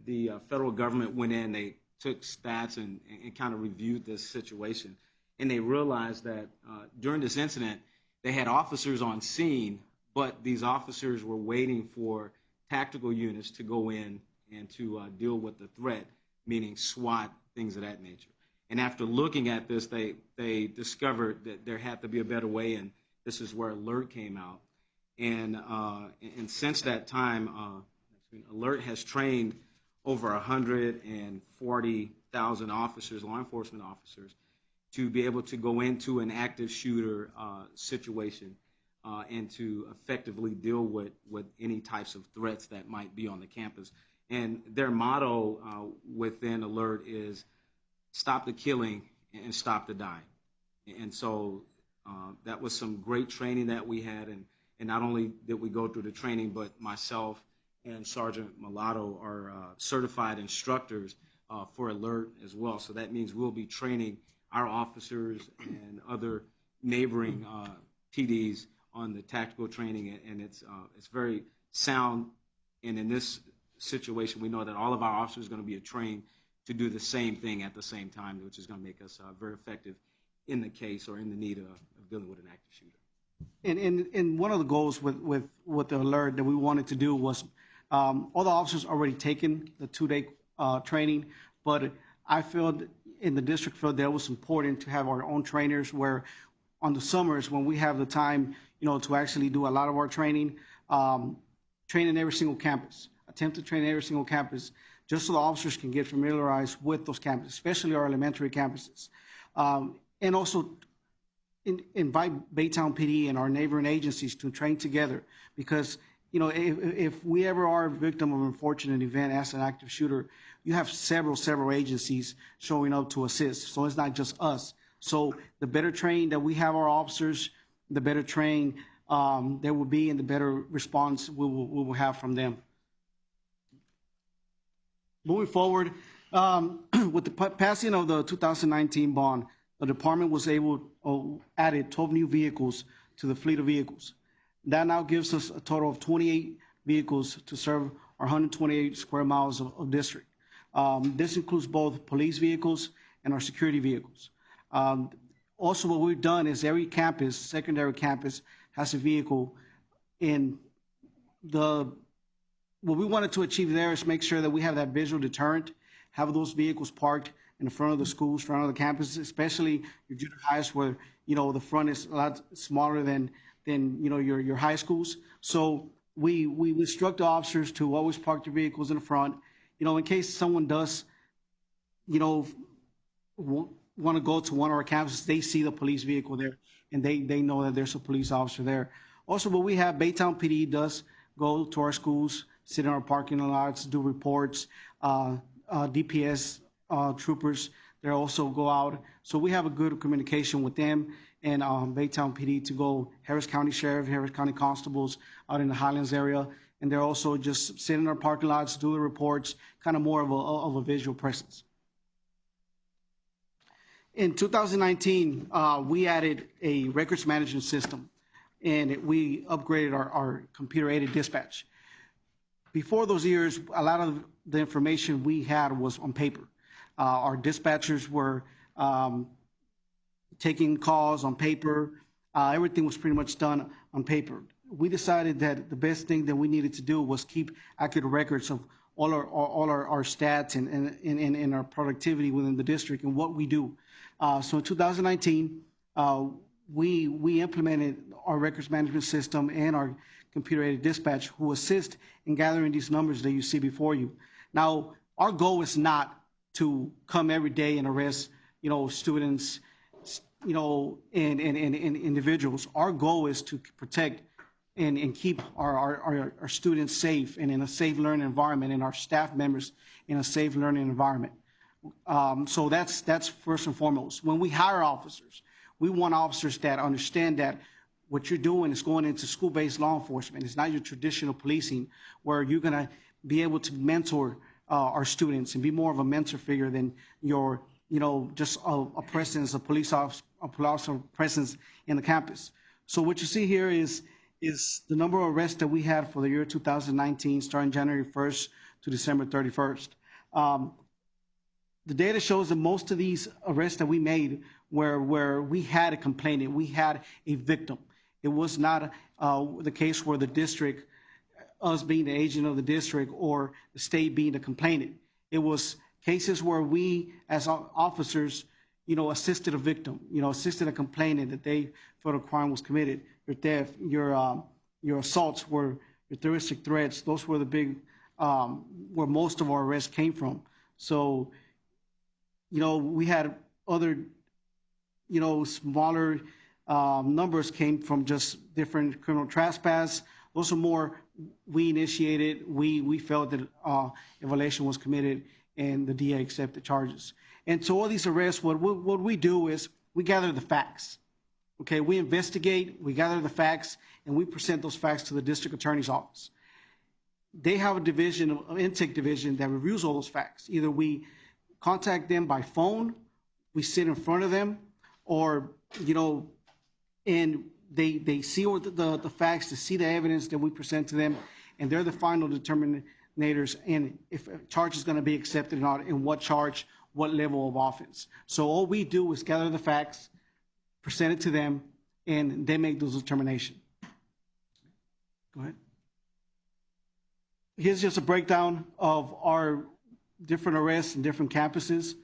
the federal government went in, they took stats and kind of reviewed this situation. And they realized that during this incident, they had officers on scene, but these officers were waiting for tactical units to go in and to deal with the threat, meaning SWAT, things of that nature. And after looking at this, they discovered that there had to be a better way, and this is where Alert came out. And since that time, Alert has trained over 140,000 officers, law enforcement officers, to be able to go into an active shooter situation and to effectively deal with any types of threats that might be on the campus. And their motto within Alert is stop the killing and stop the dying. And so that was some great training that we had. And not only did we go through the training, but myself and Sergeant Mulatto are certified instructors for Alert as well. So that means we'll be training our officers and other neighboring PDs on the tactical training, and it's very sound. And in this situation, we know that all of our officers are going to be trained to do the same thing at the same time, which is going to make us very effective in the case or in the need of dealing with an active shooter. And one of the goals with the Alert that we wanted to do was all the officers already taken the 2-day training, but I felt in the district felt that it was important to have our own trainers where on the summers when we have the time, to actually do a lot of our training, train in every single campus, attempt to train in every single campus, just so the officers can get familiarized with those campuses, especially our elementary campuses. And also invite Baytown PD and our neighboring agencies to train together because, if we ever are a victim of an unfortunate event as an active shooter, you have several agencies showing up to assist. So it's not just us. So the better trained that we have our officers, the better trained there will be and the better response we will have from them. Moving forward, with the passing of the 2019 bond, the department was added 12 new vehicles to the fleet of vehicles. That now gives us a total of 28 vehicles to serve our 128 square miles of district. This includes both police vehicles and our security vehicles. Also, what we've done is every campus, secondary campus, has a vehicle. What we wanted to achieve there is make sure that we have that visual deterrent, have those vehicles parked in the front of the schools, front of the campuses, especially your junior highs where, the front is a lot smaller than your high schools. So we instruct the officers to always park their vehicles in the front, in case someone does, want to go to one of our campuses, they see the police vehicle there and they know that there's a police officer there. Also, what we have, Baytown PD does go to our schools, sit in our parking lots, do reports, DPS troopers, they also go out. So we have a good communication with them and Baytown PD to go Harris County Sheriff, Harris County Constables out in the Highlands area. And they're also just sit in our parking lots, do the reports, kind of more of a visual presence. In 2019, we added a records management system and we upgraded our computer-aided dispatch. Before those years, a lot of the information we had was on paper. Our dispatchers were taking calls on paper. Everything was pretty much done on paper. We decided that the best thing that we needed to do was keep accurate records of all our stats and our productivity within the district and what we do. So in 2019, we implemented our records management system and our computer-aided dispatch who assist in gathering these numbers that you see before you. Now, our goal is not to come every day and arrest, students, and individuals. Our goal is to protect and keep our students safe and in a safe learning environment and our staff members in a safe learning environment. So that's first and foremost. When we hire officers, we want officers that understand that what you're doing is going into school-based law enforcement. It's not your traditional policing where you're going to be able to mentor our students and be more of a mentor figure than your, just a presence, a police officer presence in the campus. So what you see here is the number of arrests that we had for the year 2019, starting January 1st to December 31st. The data shows that most of these arrests that we made were where we had a complainant, we had a victim. It was not the case where the district, us being the agent of the district or the state being the complainant. It was cases where we, as officers, assisted a victim, assisted a complainant that they felt a crime was committed. Your theft, your assaults were your terroristic threats. Those were the big, where most of our arrests came from. So, we had other smaller numbers came from just different criminal trespass. Those are more we initiated. We felt that a violation was committed, and the DA accepted charges. And so all these arrests, what we do is we gather the facts. Okay, we investigate, we gather the facts, and we present those facts to the district attorney's office. They have a division, an intake division that reviews all those facts. Either we contact them by phone, we sit in front of them, or, and they see all the facts, to see the evidence that we present to them, and they're the final determinators in if a charge is going to be accepted or not, and what charge, what level of offense. So all we do is gather the facts, present it to them, and they make those determinations. Go ahead. Here's just a breakdown of our different arrests in different campuses.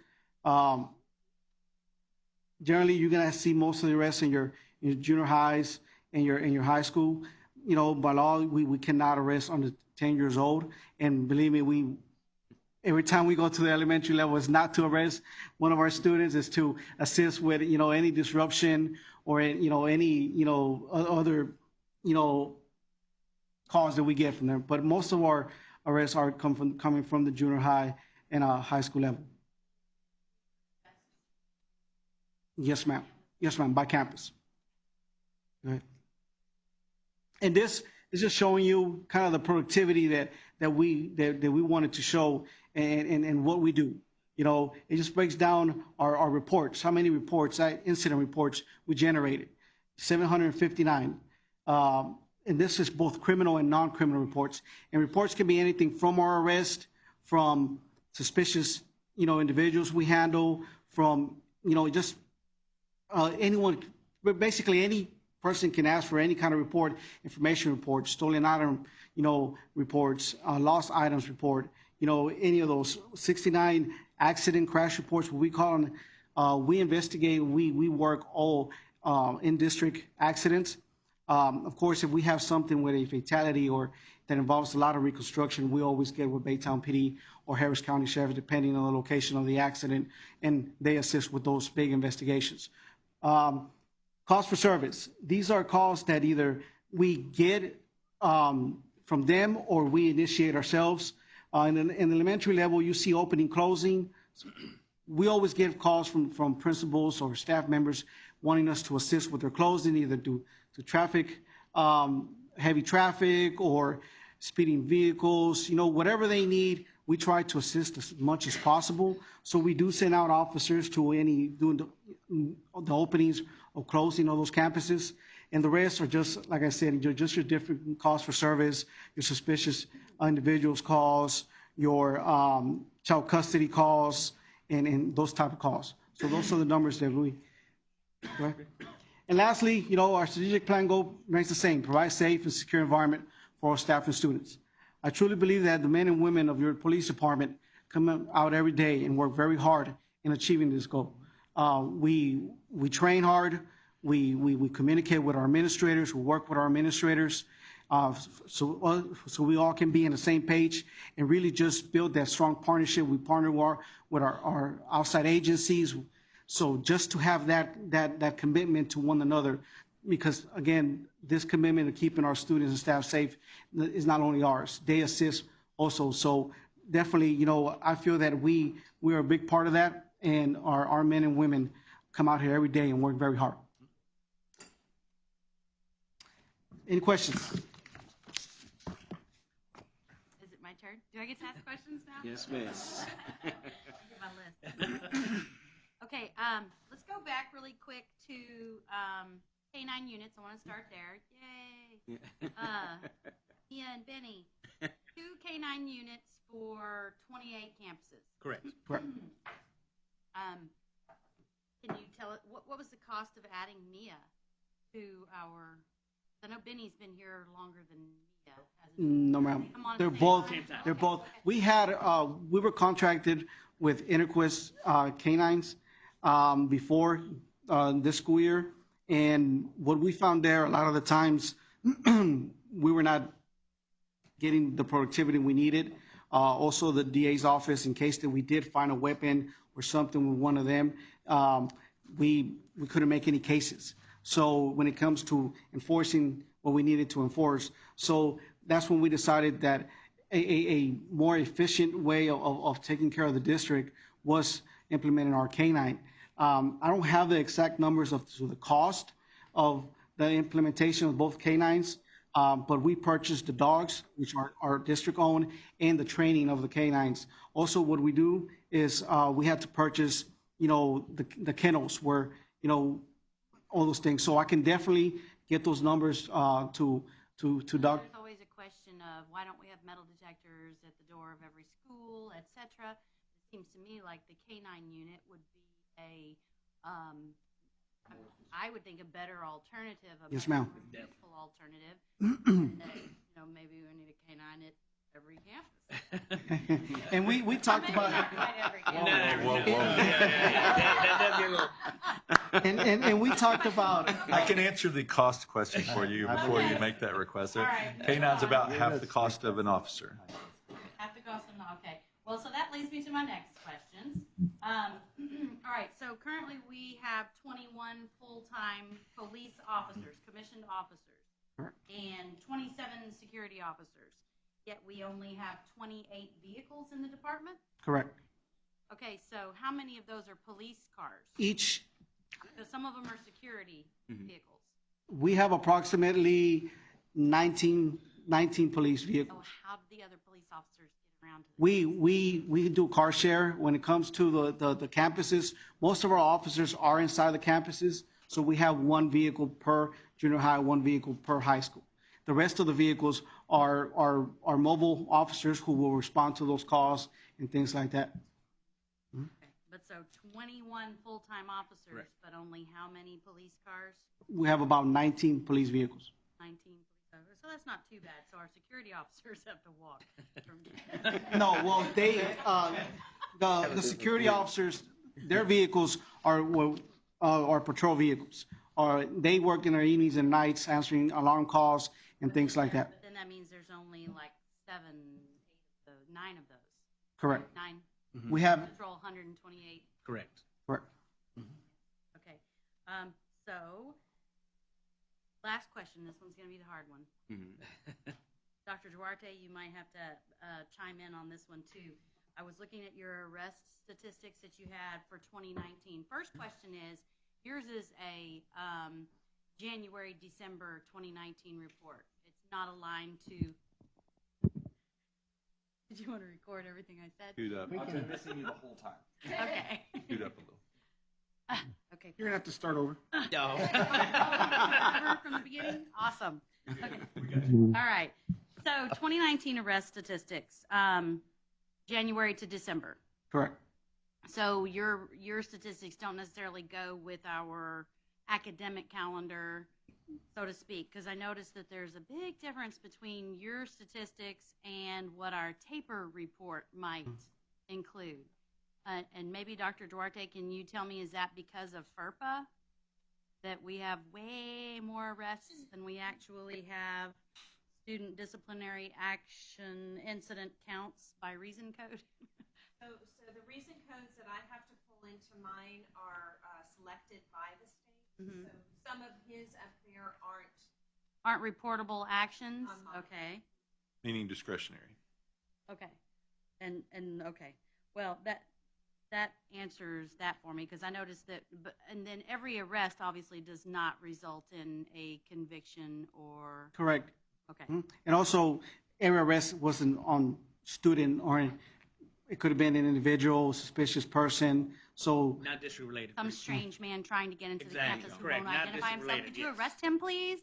Generally, you're gonna see most of the arrests in your junior highs and your high school. By law, we cannot arrest under 10 years old. And believe me, every time we go to the elementary level, it's not to arrest one of our students, it's to assist with, any disruption or, any, other, calls that we get from them. But most of our arrests are coming from the junior high and high school level. Yes, ma'am. Yes, ma'am, by campus. Right. And this is just showing you kind of the productivity that we wanted to show and what we do. It just breaks down our reports, how many reports, incident reports we generated, 759. And this is both criminal and non-criminal reports. And reports can be anything from our arrest, from suspicious, individuals we handle, from, just anyone, but basically any person can ask for any kind of report, information report, stolen item, reports, lost items report, any of those 69 accident crash reports, what we call them. We investigate, we work all in district accidents. Of course, if we have something with a fatality or that involves a lot of reconstruction, we always get with Baytown PD or Harris County Sheriff, depending on the location of the accident, and they assist with those big investigations. Calls for service. These are calls that either we get from them or we initiate ourselves. In the elementary level, you see opening, closing. We always get calls from principals or staff members wanting us to assist with their closing, either to traffic, heavy traffic or speeding vehicles, whatever they need, we try to assist as much as possible. So we do send out officers to doing the openings or closing of those campuses. And the rest are just, like I said, just your different calls for service, your suspicious individuals calls, your child custody calls, and those type of calls. So those are the numbers that we, right? And lastly, our strategic plan goal remains the same: provide safe and secure environment for our staff and students. I truly believe that the men and women of your police department come out every day and work very hard in achieving this goal. We train hard. We communicate with our administrators. We work with our administrators, so we all can be on the same page and really just build that strong partnership. We partner with our outside agencies. So just to have that commitment to one another, because again, this commitment to keeping our students and staff safe is not only ours, they assist also. So definitely, I feel that we are a big part of that, and our men and women come out here every day and work very hard. Any questions? Is it my turn? Do I get to ask questions now? Yes, ma'am. Get my list. Okay, let's go back really quick to Canine Units. I want to start there. Yay! Mia and Benny, 2 Canine Units for 28 campuses. Correct. Can you tell us what was the cost of adding Mia to our? I know Benny's been here longer than Mia. No, ma'am. They're both. We had we were contracted with Interquest canines before this school year, and what we found there, a lot of the times we were not getting the productivity we needed. Also, the DA's office, in case that we did find a weapon or something with one of them, we couldn't make any cases. So when it comes to enforcing what we needed to enforce, so that's when we decided that a more efficient way of taking care of the district was implementing our canine. I don't have the exact numbers of the cost of the implementation of both canines, but we purchased the dogs, which are our district owned, and the training of the canines. Also, what we do is we had to purchase, the kennels where, all those things. So I can definitely get those numbers to Doug. There's always a question of why don't we have metal detectors at the door of every school, etc. It seems to me like the canine unit would be I would think a better alternative, Yes, ma'am. useful alternative. Maybe we need a canine at every campus. And we talked Maybe about not quite every campus. and we talked about I can answer the cost question for you before you make that request. All right. Canine's about half the cost of an officer. Half the cost of okay. Well, so that leads me to my next questions. All right, so currently we have 21 full-time police officers, commissioned officers, and 27 security officers, yet we only have 28 vehicles in the department? correct. Okay, so how many of those are police cars? Each, Because some of them are security vehicles. we have approximately 19 police So vehicles. how do the other police officers get around to this? We do car share when it comes to the campuses. Most of our officers are inside the campuses, so we have one vehicle per junior high, one vehicle per high school. The rest of the vehicles are mobile officers who will respond to those calls and things like that. Okay. But so 21 full-time officers, Correct. but only how many police cars? We have about 19 police vehicles. 19 police officers. So that's not too bad. So our security officers have to walk from No, well, the security officers, their vehicles are patrol vehicles. They work in their evenings and nights answering alarm calls and things like that. But then that means there's only like 9 of those. Correct. 9 We have, patrol 128. Correct. correct. Okay. So last question. This one's going to be the hard one. Dr. Duarte, you might have to chime in on this one too. I was looking at your arrest statistics that you had for 2019. First question is, yours is a January, December 2019 report. It's not aligned to. Did you want to record everything I said? Scoot up. I've been missing you the whole time. Okay. Scoot up a little. Okay. You're gonna have to start over. No. Remember from the beginning? Awesome. Okay. All right. So 2019 arrest statistics, January to December. Correct. So your statistics don't necessarily go with our academic calendar, so to speak, because I noticed that there's a big difference between your statistics and what our taper report might include. And maybe Dr. Duarte, can you tell me, is that because of FERPA, that we have way more arrests than we actually have student disciplinary action incident counts by reason code? So the reason codes that I have to pull into mine are selected by the state. Mhm. So some of his up there Aren't reportable actions? Okay. Meaning discretionary. Okay. And okay. Well, that answers that for me, because I noticed that, and then every arrest obviously does not result in a conviction or. Correct. Okay. And also, every arrest wasn't on student, or it could have been an individual, suspicious person. So Not district related. Some strange man trying to get into the Exactly. campus who Correct. won't Not identify himself. district-related, Could you yes. arrest him, please?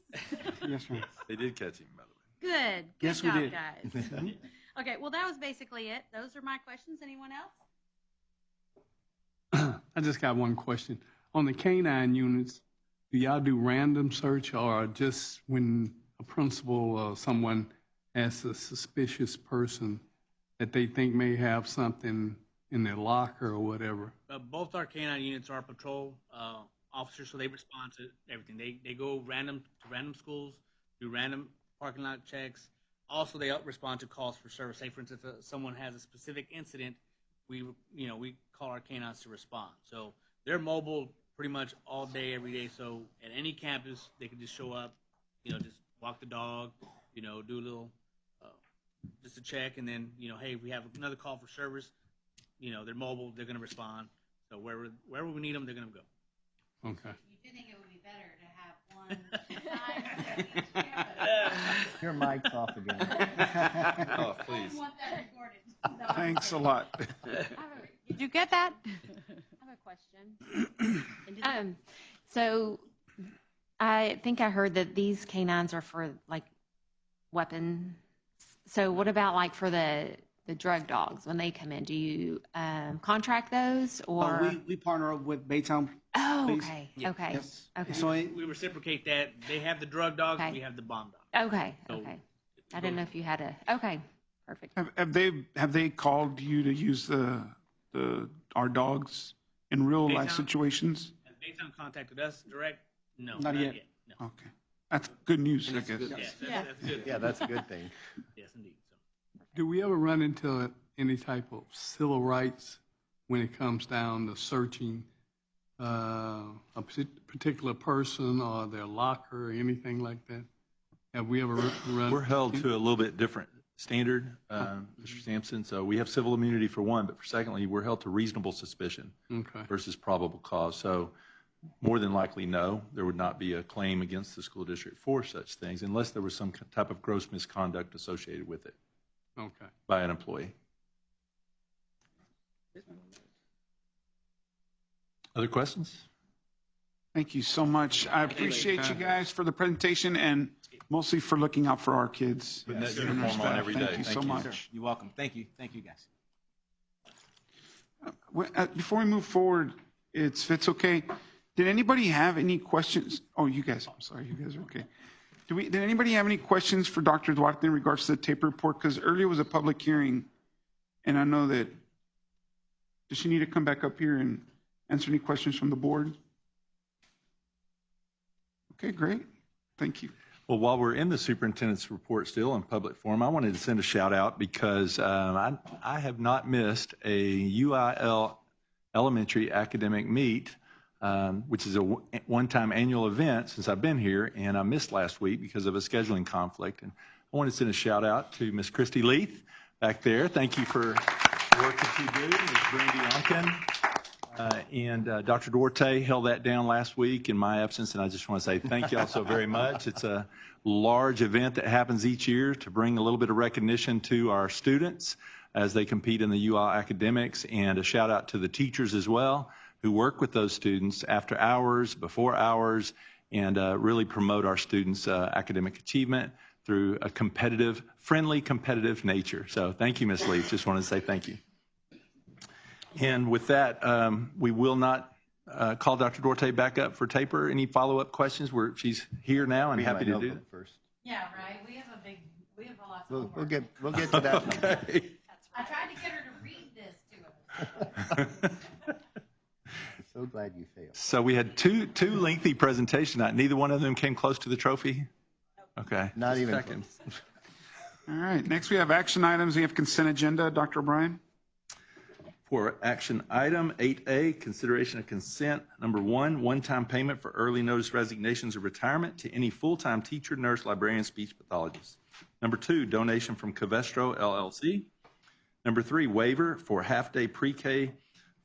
yes, ma'am. They did catch him, by the way. Good. Good Yes, we job, did. guys. Okay. Well, that was basically it. Those are my questions. Anyone else? I just got one question. On the canine units, do y'all do random search, or just when a principal or someone asks a suspicious person that they think may have something in their locker or whatever? Both our canine units are patrol officers, so they respond to everything. They go random to random schools, do random parking lot checks. Also, they respond to calls for service. Say, for instance, if someone has a specific incident, we call our canines to respond. So they're mobile pretty much all day, every day. So at any campus, they can just show up, just walk the dog, do a little, just a check, and then, hey, we have another call for service. They're mobile, they're going to respond. So wherever we need them, they're going to go. Okay. You do think it would be better to have one size at each campus? Your mic's off again. Oh, please. I want that recorded. No, Thanks a lot. Did you get that? I have a question. So I think I heard that these canines are for like weapons. So what about like for the drug dogs when they come in? Do you contract those or? We partner up with Baytown. Oh, Police. okay. Yeah. Okay. Yes. Okay. So We reciprocate that. They have the drug dogs, Okay. we have the bomb dogs. Okay. So- Okay. I didn't know if you had a. Okay. Perfect. Have they called you to use our dogs in real life Baytown? situations? Has Baytown contacted us direct? No, Not yet. No. Okay, that's good news, I That's guess. good. Yeah, that's good. Yeah, that's a good thing. Yes, indeed. So. Do we ever run into any type of civil rights when it comes down to searching a particular person or their locker or anything like that? Have we ever run? We're held to a little bit different standard, Mr. Sampson. So we have civil immunity for one, but for secondly, we're held to reasonable suspicion Okay. versus probable cause. So more than likely, no, there would not be a claim against the school district for such things unless there was some type of gross misconduct associated with it Okay. by an employee. Other questions? Thank you so much. I appreciate you guys for the presentation and mostly for looking out for our kids. Putting that and our uniform on staff. every Thank day. you so Thank you. much. You're welcome. Thank you. Thank you, guys. Before we move forward, if it's okay, did anybody have any questions? Oh, you guys, I'm sorry, you guys are okay. Did anybody have any questions for Dr. Duarte in regards to the tape report? Because earlier was a public hearing, and I know that, does she need to come back up here and answer any questions from the board? Okay, great. Thank you. Well, while we're in the superintendent's report still in public forum, I wanted to send a shout out because I have not missed a UIL elementary academic meet, which is a one-time annual event since I've been here, and I missed last week because of a scheduling conflict. And I want to send a shout out to Miss Christy Leith back there. Thank you for the work that you do, Ms. Brandy Onken. And Dr. Duarte held that down last week in my absence, and I just want to say thank you all so very much. It's a large event that happens each year to bring a little bit of recognition to our students as they compete in the UIL academics, and a shout out to the teachers as well who work with those students after hours, before hours, and really promote our students' academic achievement through a competitive, friendly, competitive nature. So thank you, Ms. Leith. Just want to say thank you. And with that, we will not call Dr. Duarte back up for taper. Any follow-up questions? She's here now and happy to do that. First. Yeah, right. We have a lot of homework. We'll get to that. Okay. I tried to get her to read this to us. I'm so glad you failed. So we had two lengthy presentations. Neither one of them came close to the trophy? Okay. Not Just even checking. All right, next we have action items. We have consent agenda. Dr. O'Brien? For action item 8A, consideration of consent. Number 1, one-time payment for early notice resignations or retirement to any full-time teacher, nurse, librarian, speech pathologist. Number 2, donation from Covestro LLC. Number 3, waiver for half-day pre-K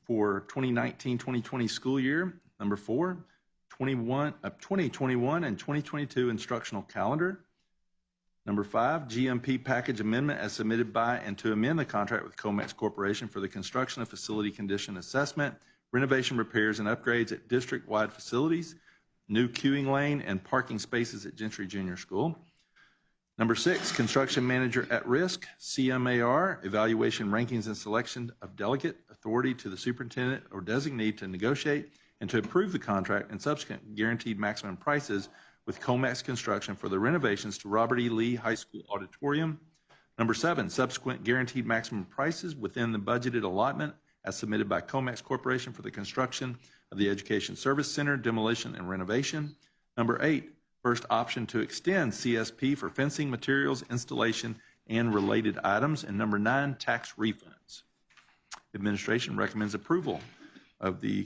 for 2019-2020 school year. Number 4, 2021 and 2022 instructional calendar. Number 5, GMP package amendment as submitted by and to amend the contract with Comex Corporation for the construction of facility condition assessment, renovation, repairs, and upgrades at district-wide facilities, new queuing lane, and parking spaces at Gentry Junior School. Number 6, construction manager at risk, CMAR, evaluation, rankings, and selection of delegate authority to the superintendent or designee to negotiate and to approve the contract and subsequent guaranteed maximum prices with Comex Construction for the renovations to Robert E. Lee High School Auditorium. Number 7, subsequent guaranteed maximum prices within the budgeted allotment as submitted by Comex Corporation for the construction of the Education Service Center, demolition and renovation. Number 8, first option to extend CSP for fencing materials, installation, and related items. And number 9, tax refunds. Administration recommends approval of the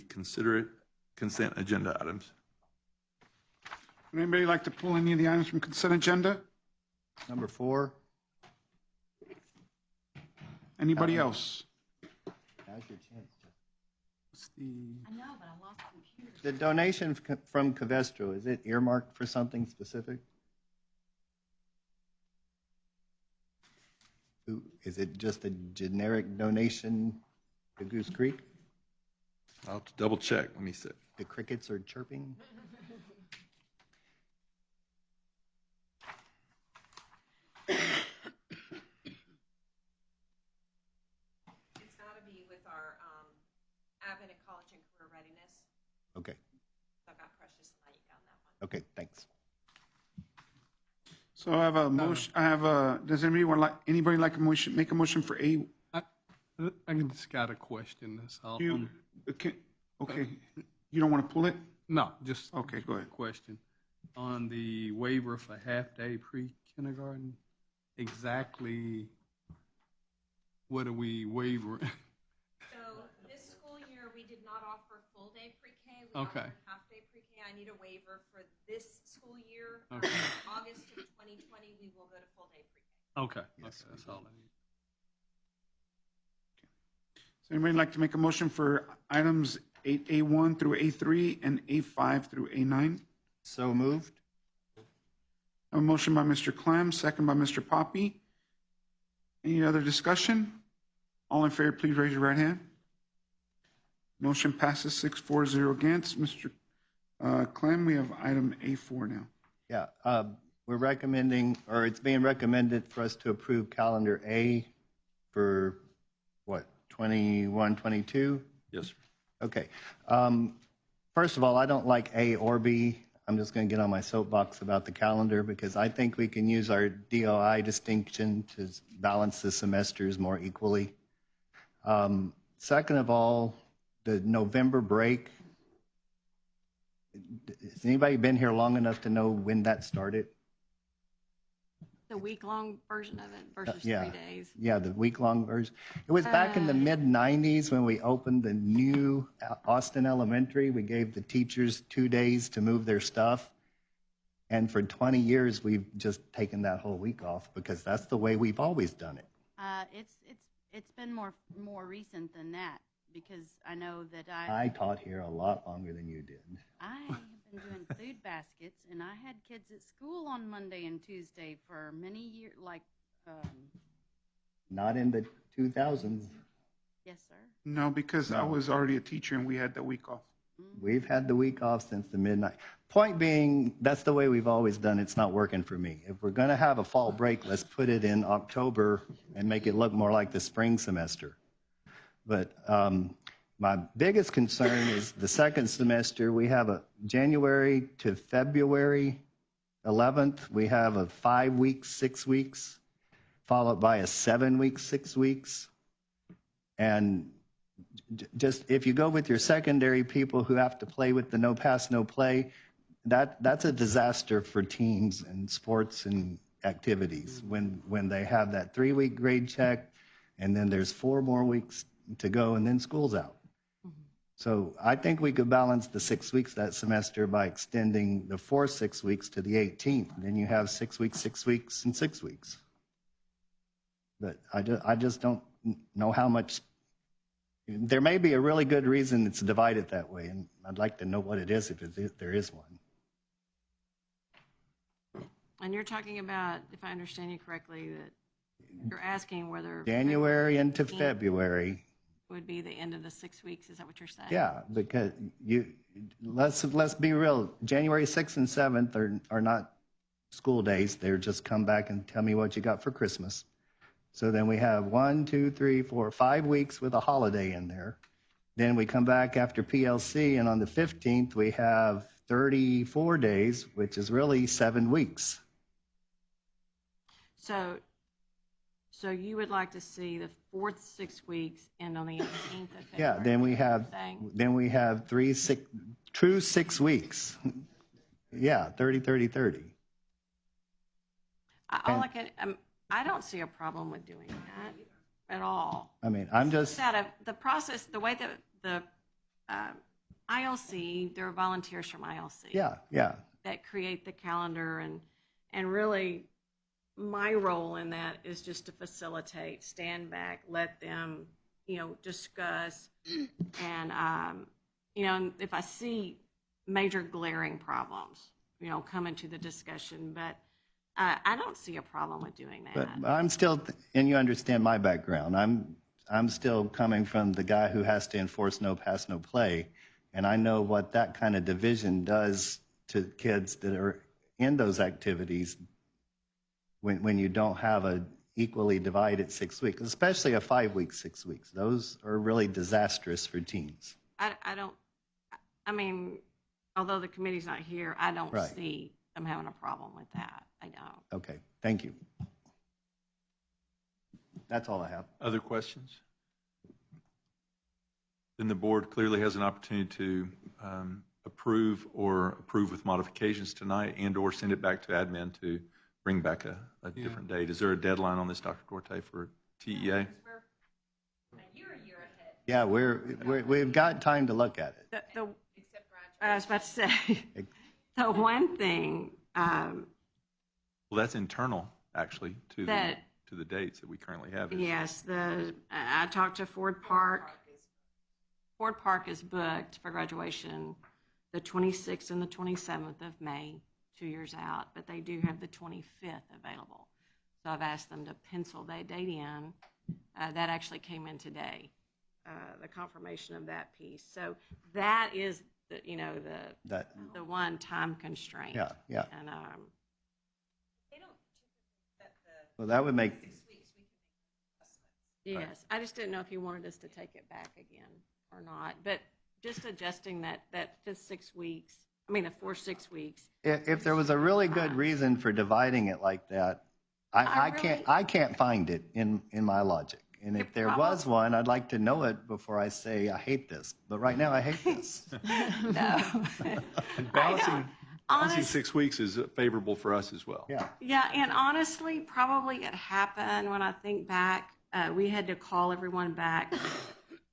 consent agenda items. Would anybody like to pull any of the items from consent agenda? Number 4. Anybody else? Now's your chance. What's the, I know, but I lost the computer. The donation from Covestro, is it earmarked for something specific? Is it just a generic donation to Goose Creek? I'll have to double check. Let me see. The crickets are chirping? It's got to be with our admin and college and career readiness. Okay, So I've got Precious Light on that one. okay, thanks. So I have a motion, does anybody like a motion, make a motion for A? I just got a question, that's all. You, okay, you don't want to pull it? No, just Okay, go ahead. a question. On the waiver for half-day pre-kindergarten, exactly what are we wavering? So this school year, we did not offer full-day pre-K. We Okay. offered half-day pre-K. I need a waiver for this school year. Okay. August of 2020, we will go to full-day pre-K. Okay, Yes, that's all I need. Does anybody like to make a motion for items 8A1 through A3 and A5 through A9? So moved. A motion by Mr. Clem, second by Mr. Poppy. Any other discussion? All in favor, please raise your right hand. Motion passes 6-4-0 against. Mr. Clem, we have item A4 now. Yeah, we're recommending, or it's being recommended for us to approve calendar A for, what, 21, 22? Yes, sir. Okay. First of all, I don't like A or B. I'm just going to get on my soapbox about the calendar because I think we can use our DOI distinction to balance the semesters more equally. Second of all, the November break. Has anybody been here long enough to know when that started? The week-long version of it versus Yeah. 3 days. Yeah, the week-long version. It was back in the mid-'90s when we opened the new Austin Elementary. We gave the teachers 2 days to move their stuff. And for 20 years, we've just taken that whole week off because that's the way we've always done it. It's been more recent than that because I know that I I taught here a lot longer than you did. have been doing food baskets, and I had kids at school on Monday and Tuesday for many years. Not in the 2000s. Yes, sir. No, because I No. was already a teacher and we had the week off. We've had the week off since the midnight. Point being, that's the way we've always done it. It's not working for me. If we're going to have a fall break, let's put it in October and make it look more like the spring semester. But my biggest concern is the second semester. We have a January to February 11th. We have a 5 weeks, 6 weeks, followed by a 7 weeks, 6 weeks. And just if you go with your secondary people who have to play with the no pass, no play, that's a disaster for teams and sports and activities when they have that 3-week grade check and then there's 4 more weeks to go and then school's out. So I think we could balance the 6 weeks that semester by extending the 4 6 weeks to the 18th. Then you have 6 weeks, 6 weeks, and 6 weeks. But I just don't know how much. There may be a really good reason it's divided that way, and I'd like to know what it is if there is one. And you're talking about, if I understand you correctly, that you're asking whether January into February. would be the end of the 6 weeks. Is that what you're saying? Yeah, because let's be real. January 6th and 7th are not school days. They're just come back and tell me what you got for Christmas. So then we have 1, 2, 3, 4, 5 weeks with a holiday in there. Then we come back after PLC, and on the 15th we have 34 days, which is really 7 weeks. So you would like to see the fourth 6 weeks end on the 18th of February? Yeah, then we have true 6 weeks. Yeah, 30, 30, 30. I don't see a problem with doing that at all. I mean, I'm just The process, the way that ILC, there are volunteers from ILC. Yeah, yeah. That create the calendar, and really my role in that is just to facilitate, stand back, let them, discuss, and, if I see major glaring problems, come into the discussion, but I don't see a problem with doing that. But I'm still, and you understand my background, I'm still coming from the guy who has to enforce no pass, no play, and I know what that kind of division does to kids that are in those activities when you don't have a equally divided 6 weeks, especially a 5 week, 6 weeks. Those are really disastrous for teens. I mean, although the committee's not here, I don't Right. see them having a problem with that. I don't. Okay, thank you. That's all I have. Other questions? Then the board clearly has an opportunity to approve or approve with modifications tonight and/or send it back to admin to bring back a different date. Is there a deadline on this, Dr. Duarte, for TEA? Yeah, we've got time to look at it. I was about to say, the one thing Well, that's internal, actually, to the dates that we currently have. yes, I talked to Ford Park. Ford Park is booked for graduation the 26th and the 27th of May, 2 years out, but they do have the 25th available. So I've asked them to pencil that date in. That actually came in today, the confirmation of that piece. So that is the one time constraint. Yeah, yeah. And Well, that would make, yes, I just didn't know if you wanted us to take it back again or not, but just adjusting that fifth 6 weeks, the 4 6 weeks. if there was a really good reason for dividing it like that, I can't find it in my logic. And if there was one, I'd like to know it before I say I hate this. But right now, I hate this. No. And balancing 6 weeks is favorable for us as well. Yeah. Yeah, and honestly, probably it happened when I think back. We had to call everyone back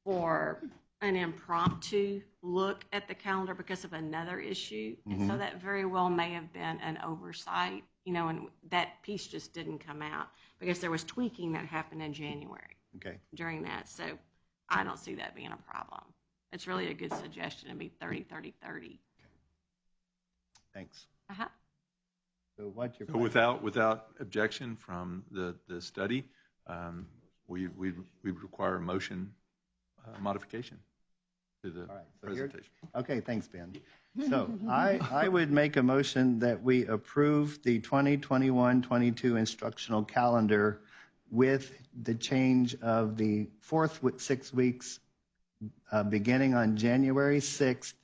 for an impromptu look at the calendar because of another issue. And so that very well may have been an oversight, and that piece just didn't come out because there was tweaking that happened in January during that. So I don't see that being a problem. It's really a good suggestion to be 30, 30, 30. Thanks. Uh-huh. So what's your So without objection from the study, we'd require a motion modification to the presentation. Okay, thanks, Ben. So I would make a motion that we approve the 2021-22 instructional calendar with the change of the fourth 6 weeks beginning on January 6th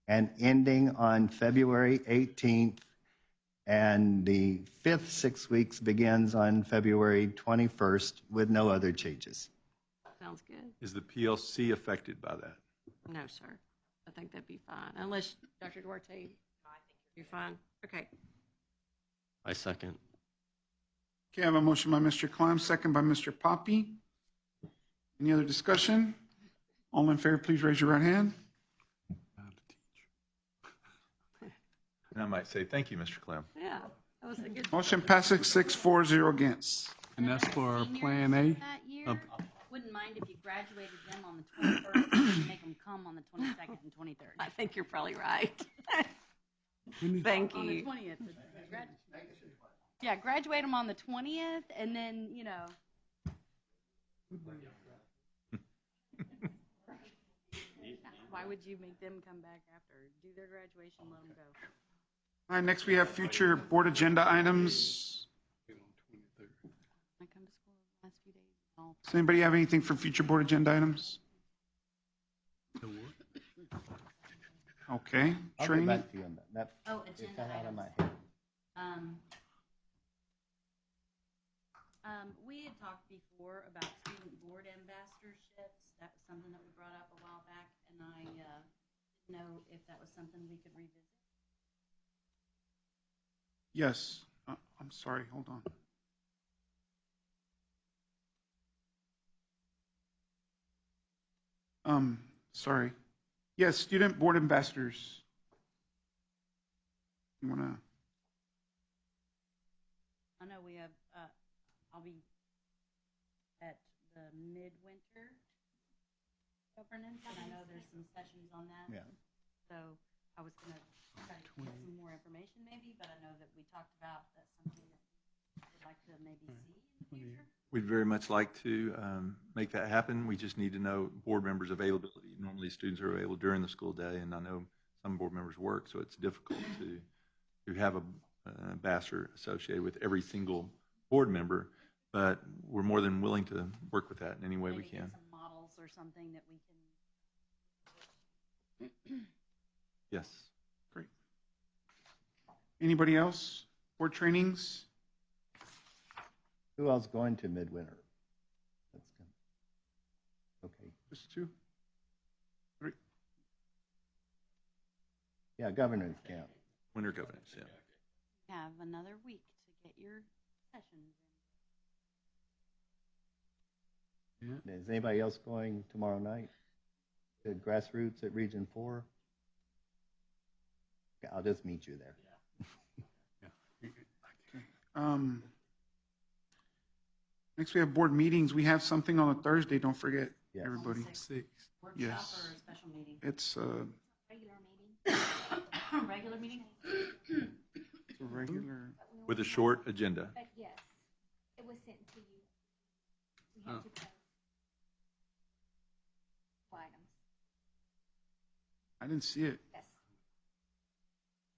and ending on February 18th, and the fifth 6 weeks begins on February 21st with no other changes. Sounds good. Is the PLC affected by that? No, sir. I think that'd be fine. Unless, Dr. Duarte, you're fine? Okay. I second. Okay, I have a motion by Mr. Clem, second by Mr. Poppy. Any other discussion? All in favor, please raise your right hand. And I might say, thank you, Mr. Clem. Yeah, that was a good. Motion passes 6-4-0 against. And that's for Plan A? That year, wouldn't mind if you graduated them on the 21st and make them come on the 22nd and 23rd. I think you're probably right. Thank On the you. 20th. Yeah, graduate them on the 20th, and then, why would you make them come back after? Do their graduation, let them go. All right, next we have future board agenda items. I come to school the last few days. Does anybody have anything for future board agenda items? Okay, I'll get training. back to you on that. It Agenda fell out of items. my head. We had talked before about student board ambassadorships. That was something that we brought up a while back, and I didn't know if that was something we could revisit. Yes, I'm sorry, hold on. Sorry. Yes, student board ambassadors. You want to? I know we have, I'll be at the midwinter governance, and I know there's some sessions on that. Yeah. So I was going to try to get some more information maybe, but I know that we talked about that's something that we'd like to maybe see in the future. We'd very much like to make that happen. We just need to know board members' availability. Normally, students are available during the school day, and I know some board members work, so it's difficult to have an ambassador associated with every single board member. But we're more than willing to work with that in any way we Maybe get can. some models or something that we can. Yes. Great. Anybody else? Board trainings? Who else going to midwinter? That's good. Okay. Just two? Three? Yeah, governance camp. Winter governance, yeah. Have another week to get your sessions in. Is anybody else going tomorrow night to grassroots at Region 4? Okay, I'll just meet you there. Next, we have board meetings. We have something on a Thursday. Don't forget, Yes. everybody. Workshop Yes. or a special meeting? It's Regular meeting. Regular meeting? a regular. With a short agenda. But yes, it was sent to you. We had to post items. I didn't see it. Yes.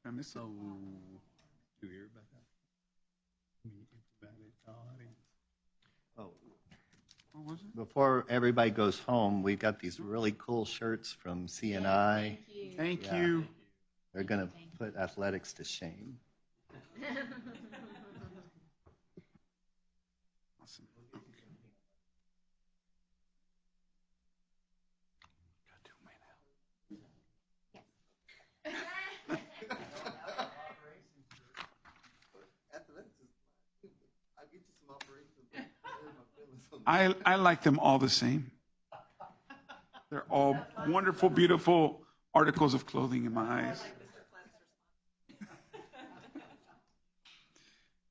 I missed it. You hear about that? Oh, What was it? before everybody goes home, we've got these really cool shirts from CNI. Thank Yeah. you. They're going to put athletics to shame. Awesome. I like them all the same. They're all wonderful, beautiful articles of clothing in my eyes.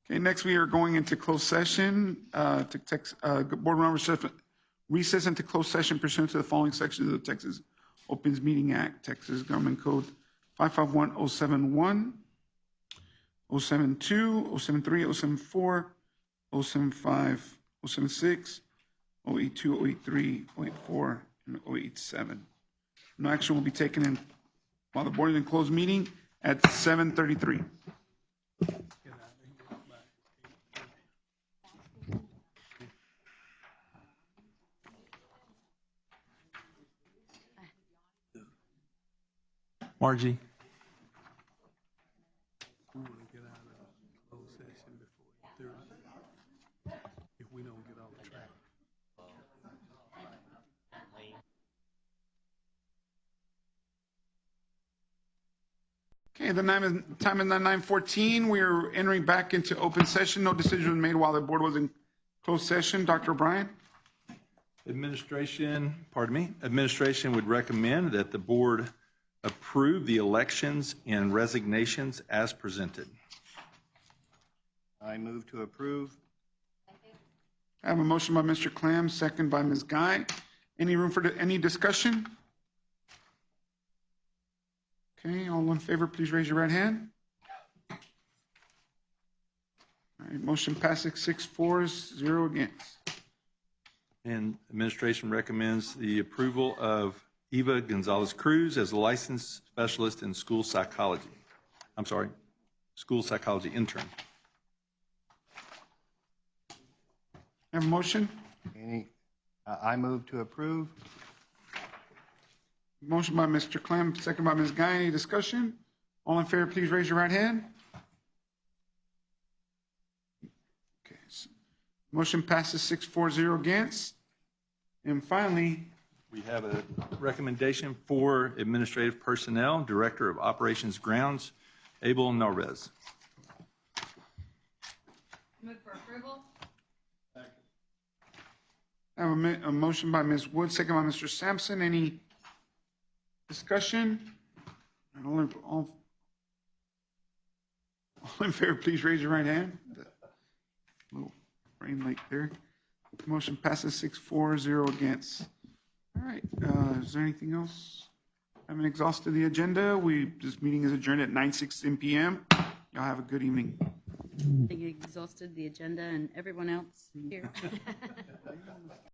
Okay, next we are going into closed session board members recess into closed session pursuant to the following sections of the Texas Opens Meeting Act, Texas Government Code 551071, 072, 073, 074, 075, 076, 082, 083, 084, and 087. No action will be taken while the board is in closed meeting at 7:33. Margie? We want to get out of closed session before 30, if we don't get off track. Okay, the time is now 9:14. We are entering back into open session. No decision was made while the board was in closed session. Dr. O'Brien? Administration would recommend that the board approve the elections and resignations as presented. I move to approve. I have a motion by Mr. Clam, second by Ms. Guy. Any room for any discussion? Okay, all in favor, please raise your right hand. All right, motion passes 6-4, 0 against. And administration recommends the approval of Eva Gonzalez Cruz as a licensed specialist in school psychology. School psychology intern. Have a motion? I move to approve. Motion by Mr. Clem, second by Ms. Guy. Any discussion? All in favor, please raise your right hand. Okay. Motion passes 6-4, 0 against. And finally, we have a recommendation for administrative personnel, Director of Operations Grounds, Abel Narvez. Move for approval. I have a motion by Ms. Wood, second by Mr. Sampson. Any Discussion? All in favor, please raise your right hand. Little rain lake there. Motion passes 6-4, 0 against. All right, is there anything else? Haven't exhausted the agenda. This meeting is adjourned at 9:16 p.m. Y'all have a good evening. I think you exhausted the agenda and everyone else here.